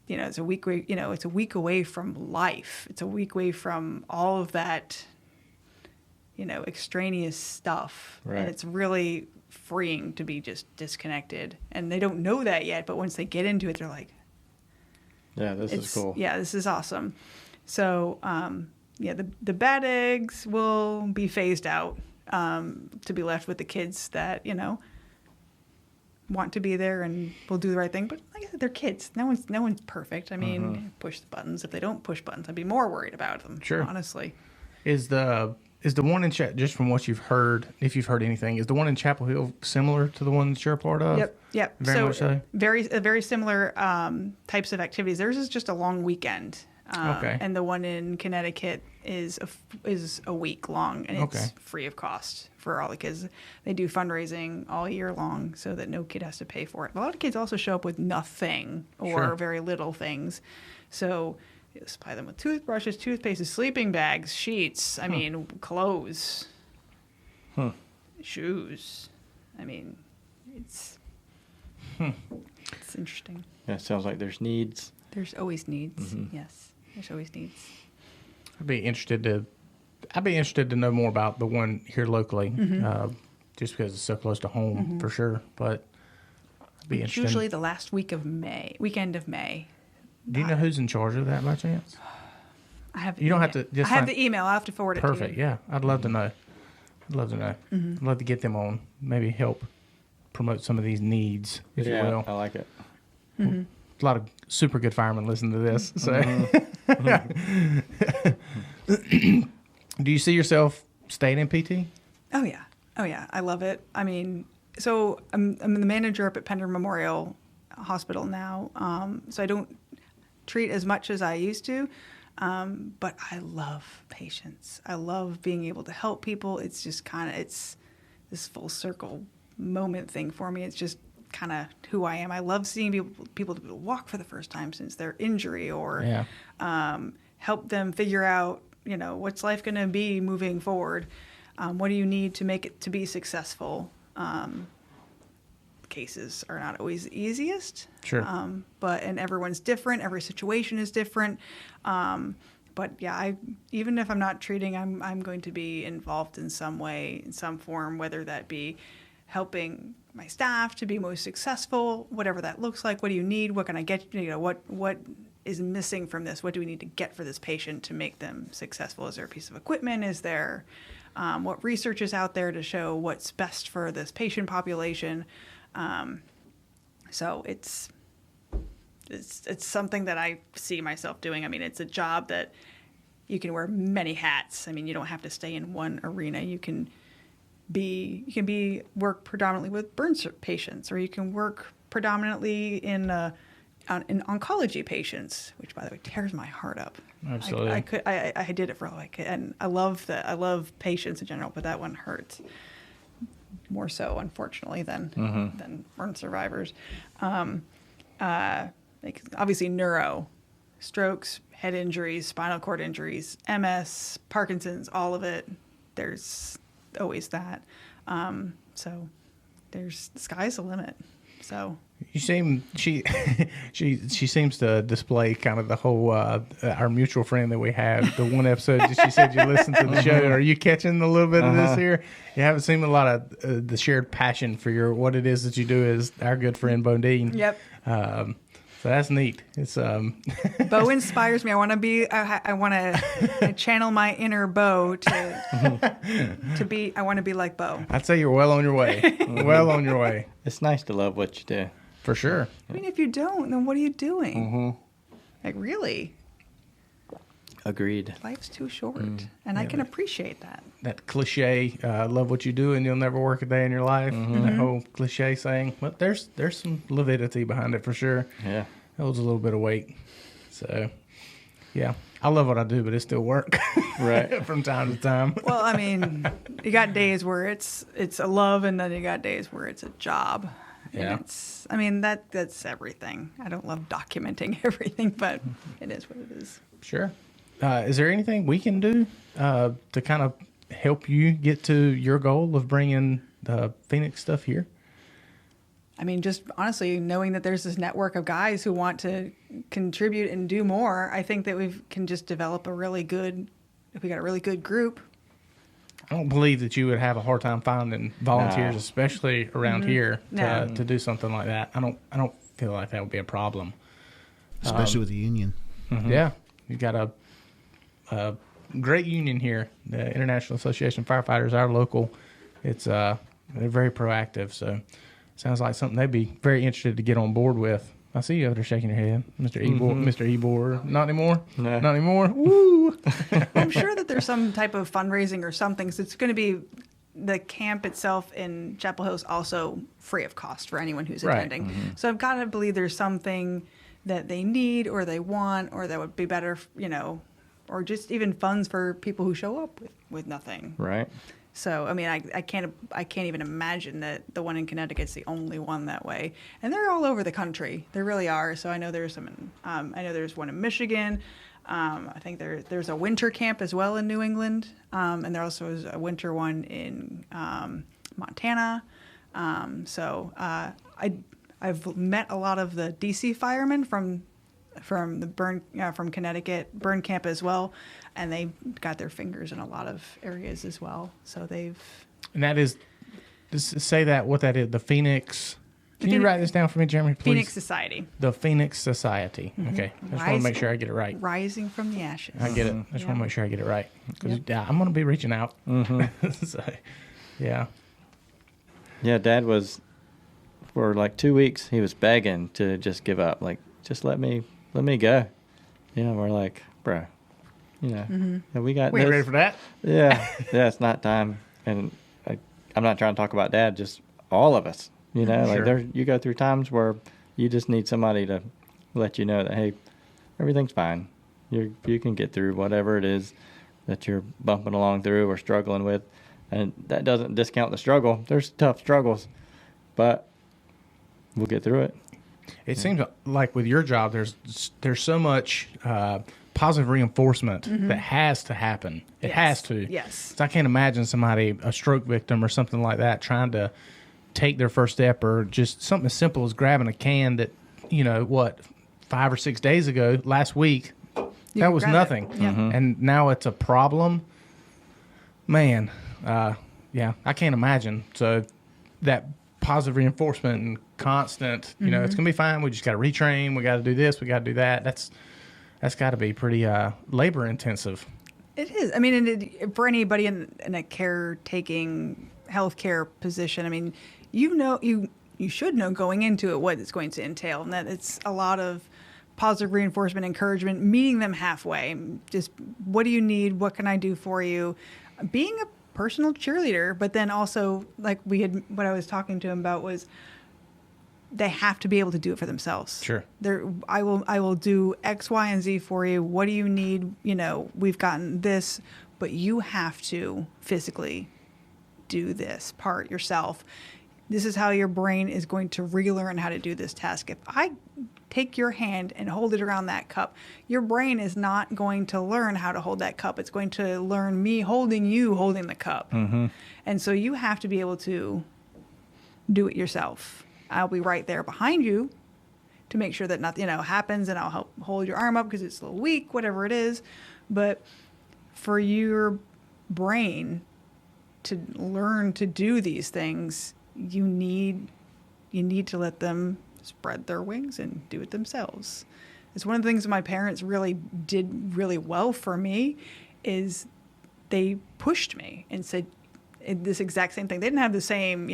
you know, it's a week away from life. It's a week away from all of that, you know, extraneous stuff. Right. And it's really freeing to be just disconnected. And they don't know that yet, but once they get into it, they're like, yeah, this is cool. Yeah, this is awesome. So, the bad eggs will be phased out, to be left with the kids that, you know, want to be there and will do the right thing. But like I said, they're kids. No one's perfect. I mean, push the buttons. If they don't push buttons, I'd be more worried about them. Sure. Honestly. Is the one in just from what you've heard, if you've heard anything, is the one in Chapel Hill similar to the one that you're a part of? Yep. Very much so. Very similar types of activities. Theirs is just a long weekend. Okay. And the one in Connecticut is a week long, and it's free of cost for all the kids. They do fundraising all year long so that no kid has to pay for it. A lot of kids also show up with nothing or very little things. So you supply them with toothbrushes, toothpastes, sleeping bags, sheets, I mean, clothes, shoes. I mean, it's interesting. Yeah, it sounds like there's needs. There's always needs. Yes, there's always needs. I'd be interested to know more about the one here locally, just because it's so close to home for sure. But I'd be interested. Usually the last weekend of May. Do you know who's in charge of that by chance? I have. You don't have to. Just I have the email. I'll have to forward it to you. Perfect. Yeah, I'd love to know. I'd love to get them on. Maybe help promote some of these needs as well. I like it. A lot of super good firemen listen to this. So, do you see yourself staying in PT? Oh yeah, I love it. I mean, so I'm the manager up at Pender Memorial Hospital now. So I don't treat as much as I used to, but I love patients. I love being able to help people. It's just it's this full circle moment thing for me. It's just kind of who I am. I love seeing people to be able to walk for the first time since their injury, or help them figure out, what's life going to be moving forward. What do you need to make it to be successful? Cases are not always the easiest. Sure. And everyone's different. Every situation is different. But yeah, even if I'm not treating, I'm going to be involved in some way, in some form, whether that be helping my staff to be most successful, whatever that looks like. What do you need? What can I get? What is missing from this? What do we need to get for this patient to make them successful? Is there a piece of equipment? Is there what research is out there to show what's best for this patient population? So it's something that I see myself doing. I mean, it's a job that you can wear many hats. I mean, you don't have to stay in one arena. You can work predominantly with burn patients, or you can work predominantly in oncology patients, which, by the way, tears my heart up. Absolutely. I did it for and I love patients in general, but that one hurts more so, unfortunately, than burn survivors. Obviously, neuro, strokes, head injuries, spinal cord injuries, MS, Parkinson's, all of it. There's always that. So the sky's the limit. So she seems to display kind of the whole our mutual friend that we have. The one episode that she said you listened to the show. Are you catching a little bit of this here? You haven't seen a lot of the shared passion for what it is that you do as our good friend Bodine. Yep. So that's neat. It's Bo inspires me. I want to channel my inner Bo to be. I want to be like Bo. I'd say you're well on your way. Well on your way. It's nice to love what you do. For sure. I mean, if you don't, then what are you doing? Mm-hmm. Like, really? Agreed. Life's too short, and I can appreciate that. That cliche, love what you do and you'll never work a day in your life. That whole cliche saying, but there's some validity behind it for sure. Yeah. It holds a little bit of weight. So, yeah. I love what I do, but it still work. Right. From time to time. Well, I mean, you got days where it's a love, and then you got days where it's a job. Yeah. And that's everything. I don't love documenting everything, but it is what it is. Sure. Is there anything we can do to kind of help you get to your goal of bringing the Phoenix stuff here? I mean, just honestly, knowing that there's this network of guys who want to contribute and do more, I think that we can just develop if we got a really good group. I don't believe that you would have a hard time finding volunteers, especially around here, to do something like that. I don't feel like that would be a problem. Especially with the union. Yeah. You've got a great union here, the International Association of Firefighters, our local. It's they're very proactive, so sounds like something they'd be very interested to get on board with. I see you over there shaking your head, Mr. Ebor. Mr. Ebor, not anymore. No. Not anymore. Woo! I'm sure that there's some type of fundraising or something. So it's going to be the camp itself in Chapel Hill is also free of cost for anyone who's attending. So I've got to believe there's something that they need or they want or that would be better, or just even funds for people who show up with nothing. Right. So, I mean, I can't even imagine that the one in Connecticut's the only one that way. And they're all over the country. They really are. So I know there's some I know there's one in Michigan. I think there's a winter camp as well in New England. And there also is a winter one in Montana. I've met a lot of the DC firemen from from Connecticut burn camp as well, and they got their fingers in a lot of areas as well. So they've. And that is, just say that what that is, the Phoenix. Can you write this down for me, Jeremy, please? Phoenix Society. The Phoenix Society. Okay, I just want to make sure I get it right. Rising from the ashes. I get it. I just want to make sure I get it right because I'm going to be reaching out. So, yeah. Yeah, Dad was for like 2 weeks. He was begging to just give up. Like, just let me go. We're like, bro, we got. We ain't ready for that. Yeah, it's not time. And I'm not trying to talk about Dad. Just all of us. Like you go through times where you just need somebody to let you know that hey, everything's fine. You can get through whatever it is that you're bumping along through or struggling with, and that doesn't discount the struggle. There's tough struggles, but we'll get through it. It seems like with your job, there's so much positive reinforcement that has to happen. It has to. Yes. So I can't imagine somebody, a stroke victim or something like that, trying to take their first step, or just something as simple as grabbing a can that, 5 or 6 days ago, last week, that was nothing. And now it's a problem. Man, I can't imagine. So that positive reinforcement and constant, it's going to be fine. We just got to retrain. We got to do this. We got to do that. That's got to be pretty labor intensive. It is. I mean, for anybody in a caretaking healthcare position, I mean, you should know going into it what it's going to entail, and that it's a lot of positive reinforcement, encouragement, meeting them halfway. Just, what do you need? What can I do for you? Being a personal cheerleader, but then also, like what I was talking to him about was, they have to be able to do it for themselves. Sure. I will do X, Y, and Z for you. What do you need? We've gotten this, but you have to physically do this part yourself. This is how your brain is going to relearn how to do this task. If I take your hand and hold it around that cup, your brain is not going to learn how to hold that cup. It's going to learn me holding you holding the cup. And so you have to be able to do it yourself. I'll be right there behind you to make sure that nothing, happens, and I'll help hold your arm up because it's a little weak, whatever it is. But for your brain to learn to do these things, you need to let them spread their wings and do it themselves. It's one of the things that my parents really did really well for me, is they pushed me and said this exact same thing. They didn't have the same,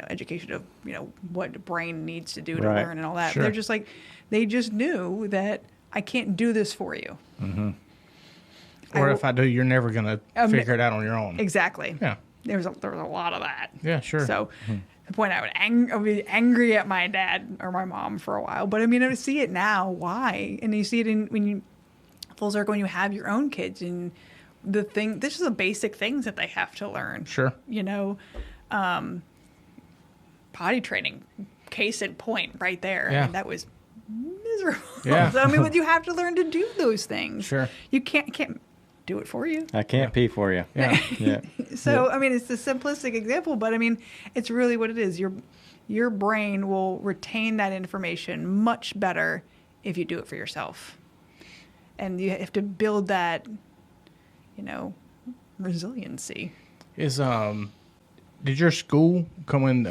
education of, what the brain needs to do to learn and all that. Sure. They're just like, they just knew that I can't do this for you. Or if I do, you're never going to figure it out on your own. Exactly. Yeah. There was a lot of that. Yeah, sure. So at the point I would be angry at my dad or my mom for a while. But I mean, I see it now. Why? And you see it when you full circle, when you have your own kids, and this is the basic things that they have to learn. Sure. Potty training, case in point right there. Yeah. I mean, that was miserable. Yeah. So, I mean, you have to learn to do those things. Sure. You can't do it for you. I can't pee for you. Yeah. Yeah. So, I mean, it's a simplistic example, but I mean, it's really what it is. Your brain will retain that information much better if you do it for yourself. And you have to build that, resiliency. Did your school going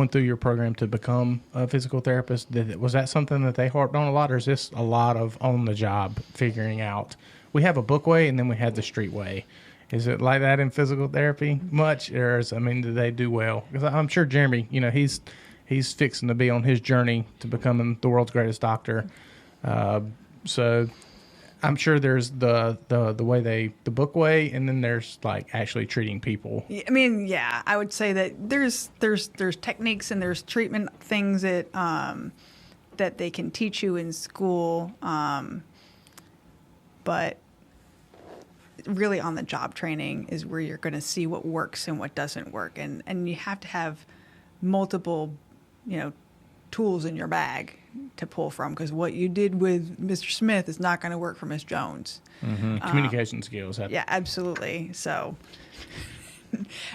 through your program to become a physical therapist, was that something that they harped on a lot, or is this a lot of on the job figuring out? We have a book way, and then we have the street way. Is it like that in physical therapy much, or do they do well? Because I'm sure Jeremy, he's fixing to be on his journey to becoming the world's greatest doctor. So I'm sure there's the way the book way, and then there's like actually treating people. I mean, yeah, I would say that there's techniques and there's treatment things that that they can teach you in school, but really on the job training is where you're going to see what works and what doesn't work, and you have to have multiple, tools in your bag to pull from, because what you did with Mr. Smith is not going to work for Miss Jones. Communication skills. Yeah, absolutely. So,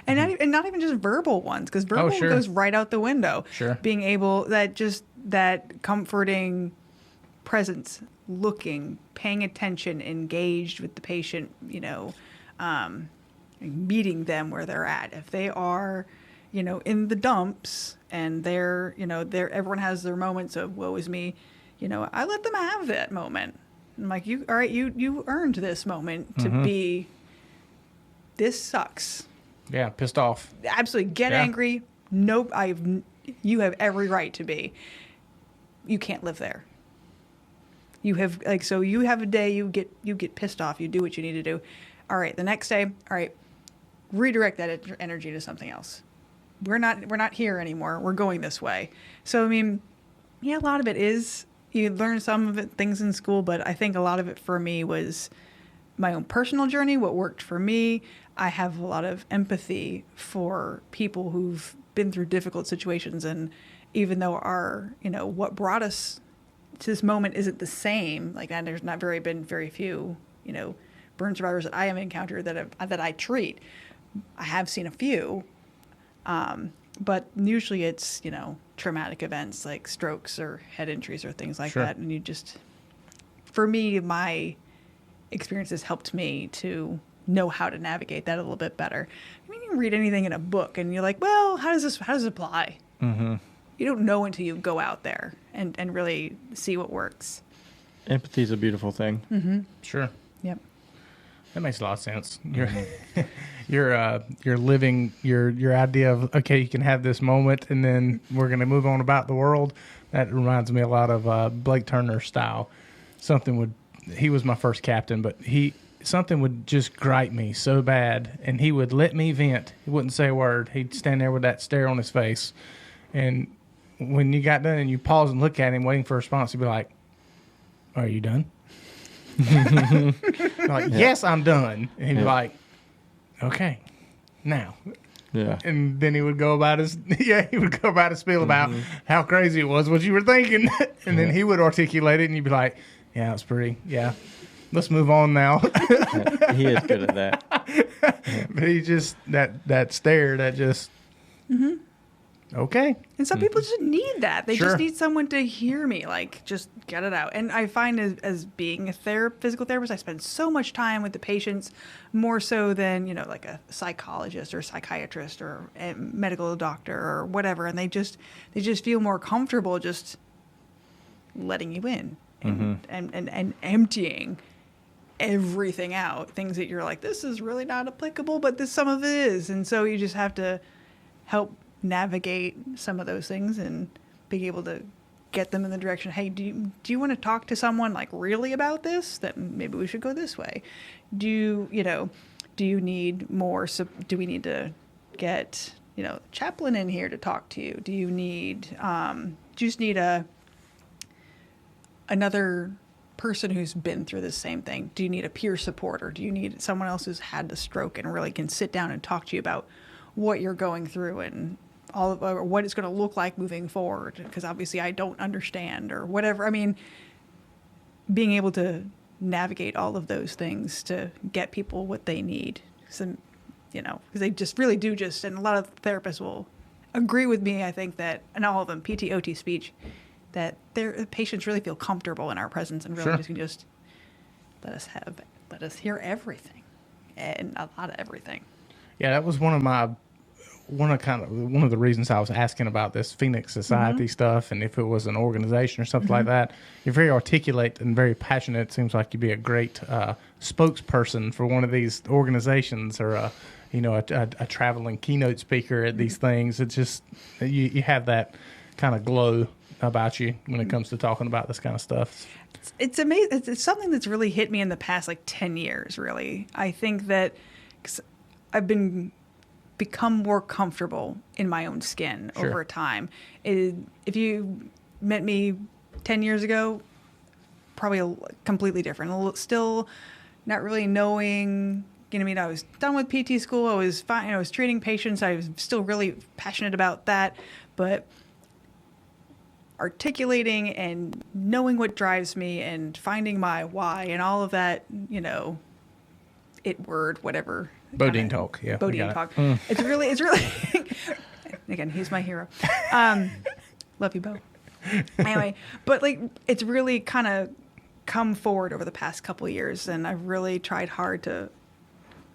and not even just verbal ones, because verbal goes right out the window. Sure. Being able that comforting presence, looking, paying attention, engaged with the patient, meeting them where they're at. If they are, in the dumps, and they're everyone has their moments of woe is me, I let them have that moment. I'm like, you earned this moment to be, this sucks. Yeah, pissed off. Absolutely. Get angry. Nope. You have every right to be. You can't live there. You have you have a day, you get pissed off, you do what you need to do. All right, the next day, all right, redirect that energy to something else. We're not here anymore. We're going this way. So, I mean, yeah, a lot of it is, you learn some of it, things in school, but I think a lot of it for me was my own personal journey, what worked for me. I have a lot of empathy for people who've been through difficult situations, and even though what brought us this moment isn't the same. Like, and there's not been very few, burn survivors that I have encountered that I treat. I have seen a few, but usually it's, traumatic events like strokes or head injuries or things like that. And for me, my experience has helped me to know how to navigate that a little bit better. I mean, you read anything in a book and you're like, well, how does it apply? Mm-hmm. You don't know until you go out there and really see what works. Empathy is a beautiful thing. Mm-hmm. Sure. Yep. That makes a lot of sense. You're living your idea of, okay, you can have this moment and then we're going to move on about the world. That reminds me a lot of Blake Turner's style. He was my first captain, but something would just gripe me so bad and he would let me vent. He wouldn't say a word. He'd stand there with that stare on his face. And when you got done and you pause and look at him waiting for a response, he'd be like, are you done? Like, yes, I'm done. And he'd be like, okay, now. Yeah. And then he would go about his spiel about how crazy it was, what you were thinking. And then he would articulate it and you'd be like, yeah, it's pretty, let's move on now. He is good at that. But he just, that stare, that just, okay. And some people just need that. They just need someone to hear me, like, just get it out. And I find as being a physical therapist, I spend so much time with the patients, more so than, like a psychologist or psychiatrist or a medical doctor or whatever. And they just feel more comfortable just letting you in and emptying everything out. Things that you're like, this is really not applicable, but some of it is. And so you just have to help navigate some of those things and be able to get them in the direction, hey, do you want to talk to someone like really about this? That maybe we should go this way. Do you need more? Do we need to get chaplain in here to talk to you? Do you just need another person who's been through the same thing? Do you need a peer support, or do you need someone else who's had the stroke and really can sit down and talk to you about what you're going through and or what it's going to look like moving forward? Because obviously I don't understand or whatever. I mean, being able to navigate all of those things to get people what they need. So, because they just really do and a lot of therapists will agree with me, I think, that, and all of them, PT, OT, speech, that their patients really feel comfortable in our presence and really just let us hear everything and a lot of everything. Yeah, that was one of the reasons I was asking about this Phoenix Society stuff, and if it was an organization or something like that. You're very articulate and very passionate. It seems like you'd be a great spokesperson for one of these organizations, or a traveling keynote speaker at these things. It's just you have that kind of glow about you when it comes to talking about this kind of stuff. It's amazing. It's something that's really hit me in the past 10 years, really. I think that 'cause I've become more comfortable in my own skin over time. If you met me 10 years ago, probably completely different. Still not really knowing, I was done with PT school. I was fine. I was treating patients. I was still really passionate about that, but articulating and knowing what drives me and finding my why and all of that, whatever. Bodine talk. Yeah. Bodine talk. It's really, again, he's my hero. Love you, Bo. Anyway, but it's really kind of come forward over the past couple of years, and I've really tried hard to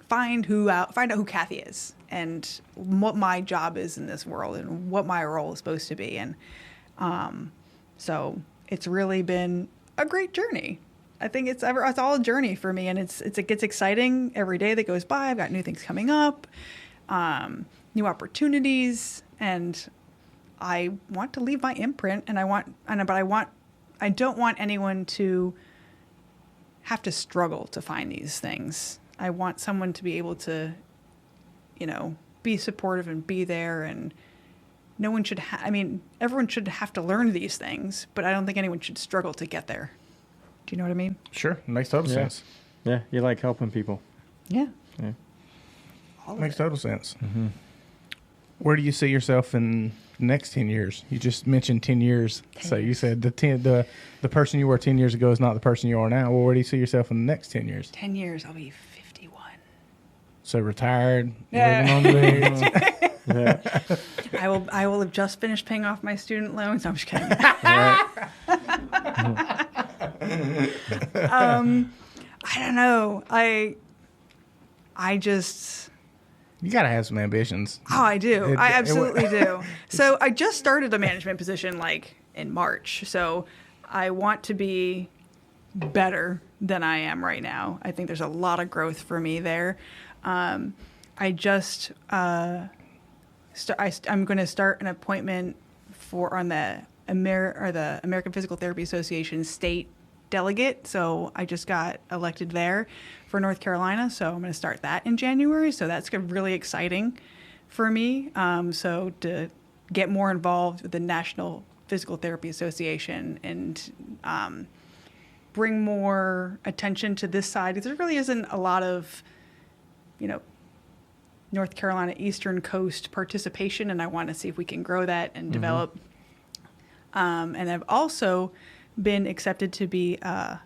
find out who Cathy is and what my job is in this world and what my role is supposed to be. And so it's really been a great journey. I think it's all a journey for me, and it gets exciting every day that goes by. I've got new things coming up, new opportunities, and I want to leave my imprint. And I don't want anyone to have to struggle to find these things. I want someone to be able to, be supportive and be there, and no one should. Everyone should have to learn these things, but I don't think anyone should struggle to get there. Do you know what I mean? Sure. It makes total sense. Yeah. You like helping people. Yeah. Makes total sense. Mm-hmm. Where do you see yourself in the next 10 years? You just mentioned 10 years. So you said the person you were 10 years ago is not the person you are now. Well, where do you see yourself in the next 10 years? 10 years, I'll be 51. So retired, Yeah. living on the beach. I will have just finished paying off my student loans. I'm just kidding. I don't know. I just... You got to have some ambitions. Oh, I do. I absolutely do. So I just started a management position like in March. So I want to be better than I am right now. I think there's a lot of growth for me there. I just I'm going to start an appointment on the American Physical Therapy Association state delegate. So I just got elected there for North Carolina. So I'm going to start that in January. So that's really exciting for me. So to get more involved with the National Physical Therapy Association and bring more attention to this side, because there really isn't a lot of, North Carolina Eastern Coast participation, and I want to see if we can grow that and develop. And I've also been accepted to be a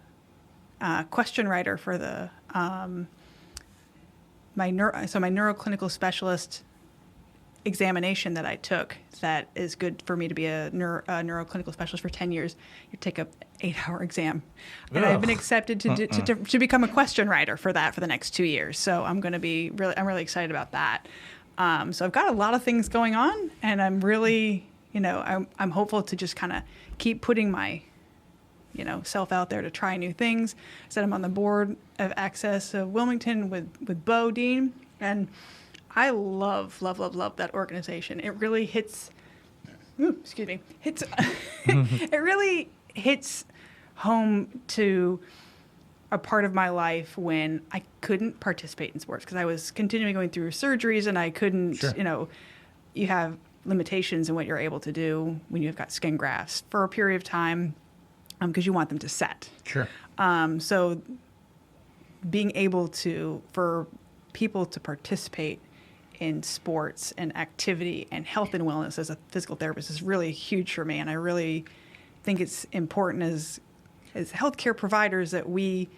question writer for the my neuroclinical specialist examination that I took. That is good for me to be a neuroclinical specialist for 10 years. You take a 8-hour exam, and I've been accepted to become a question writer for that for the next 2 years. So I'm really excited about that. So I've got a lot of things going on, and I'm really, I'm hopeful to just kind of keep putting my self out there to try new things. I said I'm on the board of Access of Wilmington with Bo Dean, and I love that organization. It really hits it really hits home to a part of my life when I couldn't participate in sports because I was continually going through surgeries and I couldn't, you have limitations in what you're able to do when you've got skin grafts for a period of time because you want them to set. Sure. So being able for people to participate in sports and activity and health and wellness as a physical therapist is really huge for me. And I really think it's important as healthcare providers that we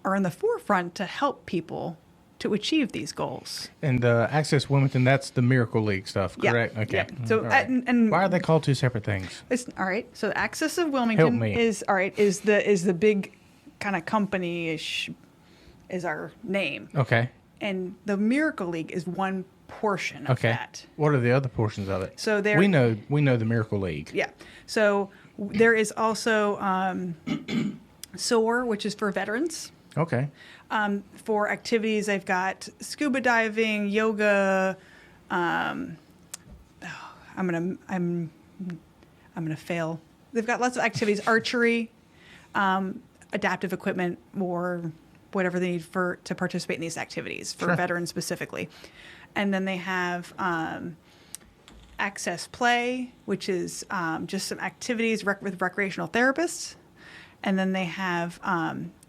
are in the forefront to help people to achieve these goals. And Access Wilmington, that's the Miracle League stuff, correct? Yeah. Okay. Yeah. So, right. and why are they called two separate things? All right. So Access of Wilmington is the big kind of company is our name. Okay. And the Miracle League is one portion of that. What are the other portions of it? So we know the Miracle League. Yeah. So there is also SOAR, which is for veterans. Okay. For activities, they've got scuba diving, yoga. I'm gonna fail. They've got lots of activities: archery, adaptive equipment, or whatever they need to participate in these activities for veterans specifically. And then they have Access Play, which is just some activities with recreational therapists. And then they have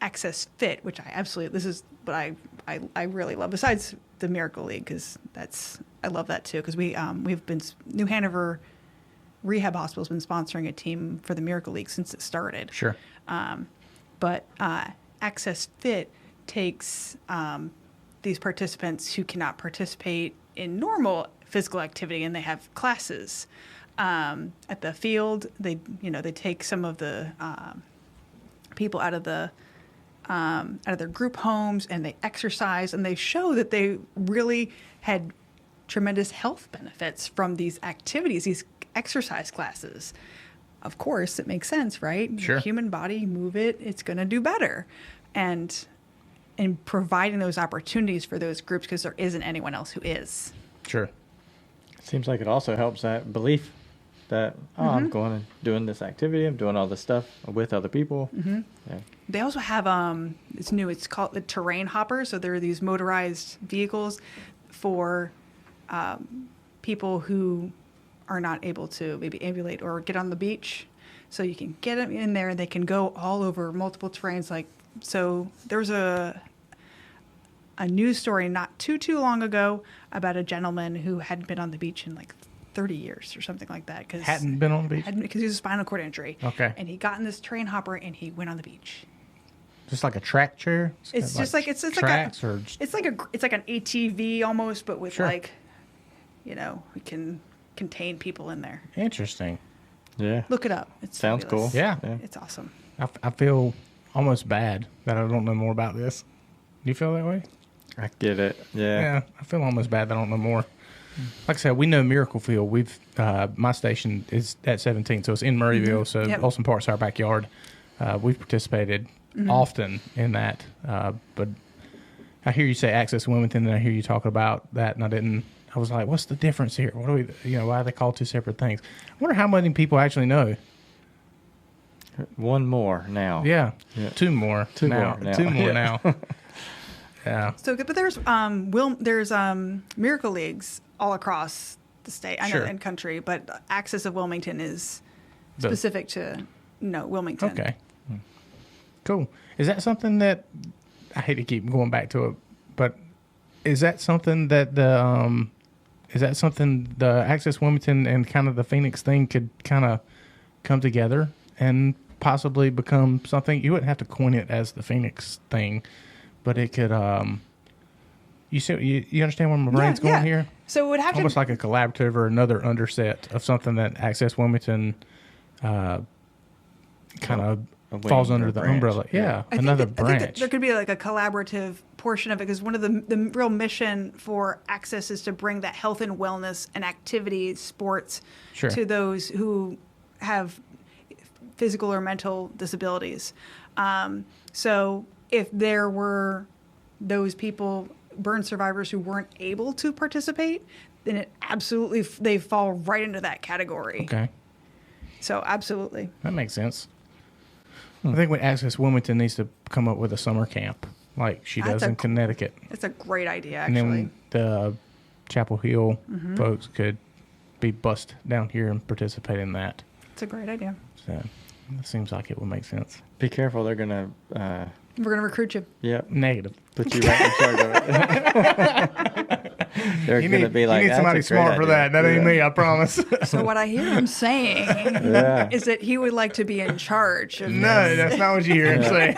Access Fit, which this is what I really love, besides the Miracle League, because I love that too, because we've been, New Hanover Rehab Hospital has been sponsoring a team for the Miracle League since it started. Sure. But Access Fit takes these participants who cannot participate in normal physical activity, and they have classes at the field. They take some of the people out of their group homes, and they exercise, and they show that they really had tremendous health benefits from these activities, these exercise classes. Of course, it makes sense, right? Sure. The human body, move it, it's going to do better. And providing those opportunities for those groups, because there isn't anyone else who is. Sure. Seems like it also helps that belief that, I'm going and doing this activity, I'm doing all this stuff with other people. Mm-hmm. Yeah. They also have, it's new, it's called the terrain hopper. So there are these motorized vehicles for people who are not able to maybe ambulate or get on the beach. So you can get them in there, and they can go all over multiple terrains. So there was a news story not too long ago about a gentleman who hadn't been on the beach in 30 years or something like that. Hadn't been on the beach? Because he was a spinal cord injury. Okay. And he got in this train hopper and he went on the beach. Just like a track chair? It's just like it's tracks like or it's like an ATV almost, but with Sure. like, we can contain people in there. Interesting. Yeah. Look it up. It Sounds cool. Yeah. It's awesome. I feel almost bad that I don't know more about this. Do you feel that way? I get it. Yeah. Yeah, I feel almost bad that I don't know more. Like I said, we know Miracle Field. We've my station is at 17, so it's in Murrayville. So Yep. Olson Park's our backyard. We've participated often in that. But I hear you say Access Wilmington, and I hear you talk about that, and I was like, what's the difference here? What do we? Why are they called two separate things? I wonder how many people actually know. One more now. Yeah, Yeah. two more now. Two more now. Yeah. So, but there's Miracle Leagues all across the state, I know, Sure. and country, but Access of Wilmington is The- specific to Wilmington. Okay. Cool. Is that something that I hate to keep going back to it, but is that something that the Access Wilmington and kind of the Phoenix thing could kind of come together and possibly become something? You wouldn't have to coin it as the Phoenix thing, but it could. You understand where my brain's going here? So it would have Almost to like a collaborative or another underset of something that Access Wilmington kind of falls under the branch. umbrella. Yeah, I think another that- I think that branch. there could be like a collaborative portion of it, because one of the real mission for Access is to bring that health and wellness and activity, sports, Sure. to those who have physical or mental disabilities. So if there were those people, burn survivors, who weren't able to participate, then it absolutely, they fall right into that category. Okay, So absolutely. that makes sense. I think Access Wilmington needs to come up with a summer camp like she does in Connecticut. It's a great idea, And actually. then the Chapel Hill folks could be bussed down here and participate in that. It's a great idea. So it seems like it would make sense. Be careful. They're going to, We're going to recruit you. Negative. put you right in charge of it. They're going to be like, you need somebody "That's a great smart for idea." that. That ain't me, I promise. So what I hear him saying Yeah. is that he would like to be in charge of No, this. that's not what you hear him say.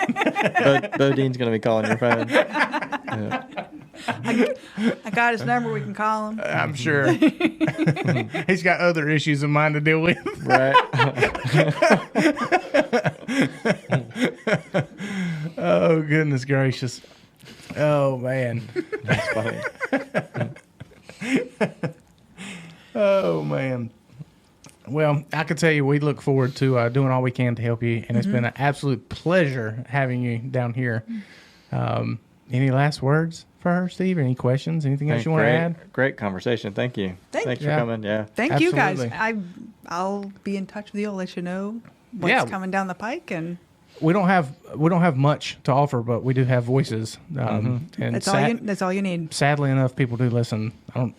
Bodine's going to be calling your phone. Yeah. I got his number. We can call him. I'm sure. He's got other issues of mine to deal with. Right. Oh, goodness gracious. Oh, man. That's funny. Oh, man. Well, I can tell you we look forward to doing all we can to help you, and it's been an absolute pleasure having you down here. Any last words for her, Steve? Any questions? Anything else you want to add? Great conversation. Thank you. Thanks for Yeah. coming. Yeah. Thank you guys. Absolutely. I'll be in touch with you. I'll let you know what's Yeah. coming down the pike, and We don't have much to offer, but we do have voices. And that's all you need. sadly enough, people do listen.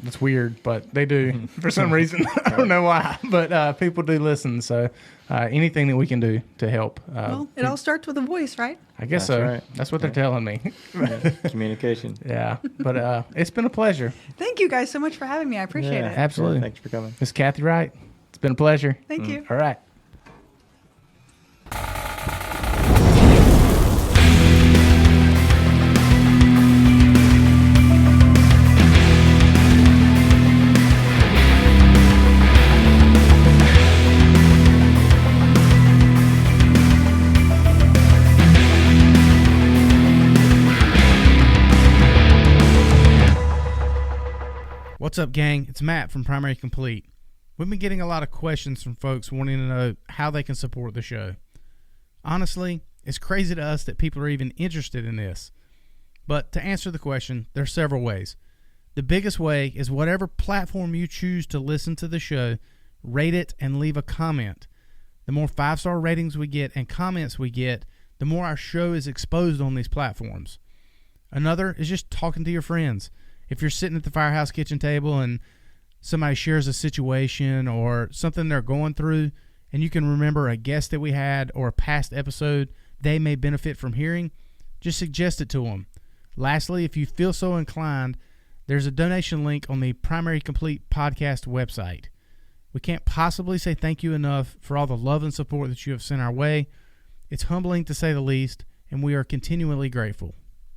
It's weird, but they do for some reason. I don't know why, but people do listen. So anything that we can do to help. Well, it all starts with a voice, right? I guess That's so. right. That's what they're telling me. Yeah. Communication. Yeah, but it's been a pleasure. Thank you guys so much for having me. I appreciate Yeah. it. Absolutely. Yeah, thanks for coming. Miss Cathy Wright, it's been a pleasure. Thank you. All right. What's up, gang? It's Matt from Primary Complete. We've been getting a lot of questions from folks wanting to know how they can support the show. Honestly, it's crazy to us that people are even interested in this. But to answer the question, there are several ways. The biggest way is whatever platform you choose to listen to the show, rate it and leave a comment. The more 5-star ratings we get and comments we get, the more our show is exposed on these platforms. Another is just talking to your friends. If you're sitting at the firehouse kitchen table and somebody shares a situation or something they're going through, and you can remember a guest that we had or a past episode they may benefit from hearing, just suggest it to them. Lastly, if you feel so inclined, there's a donation link on the Primary Complete podcast website. We can't possibly say thank you enough for all the love and support that you have sent our way. It's humbling to say the least, and we are continually grateful.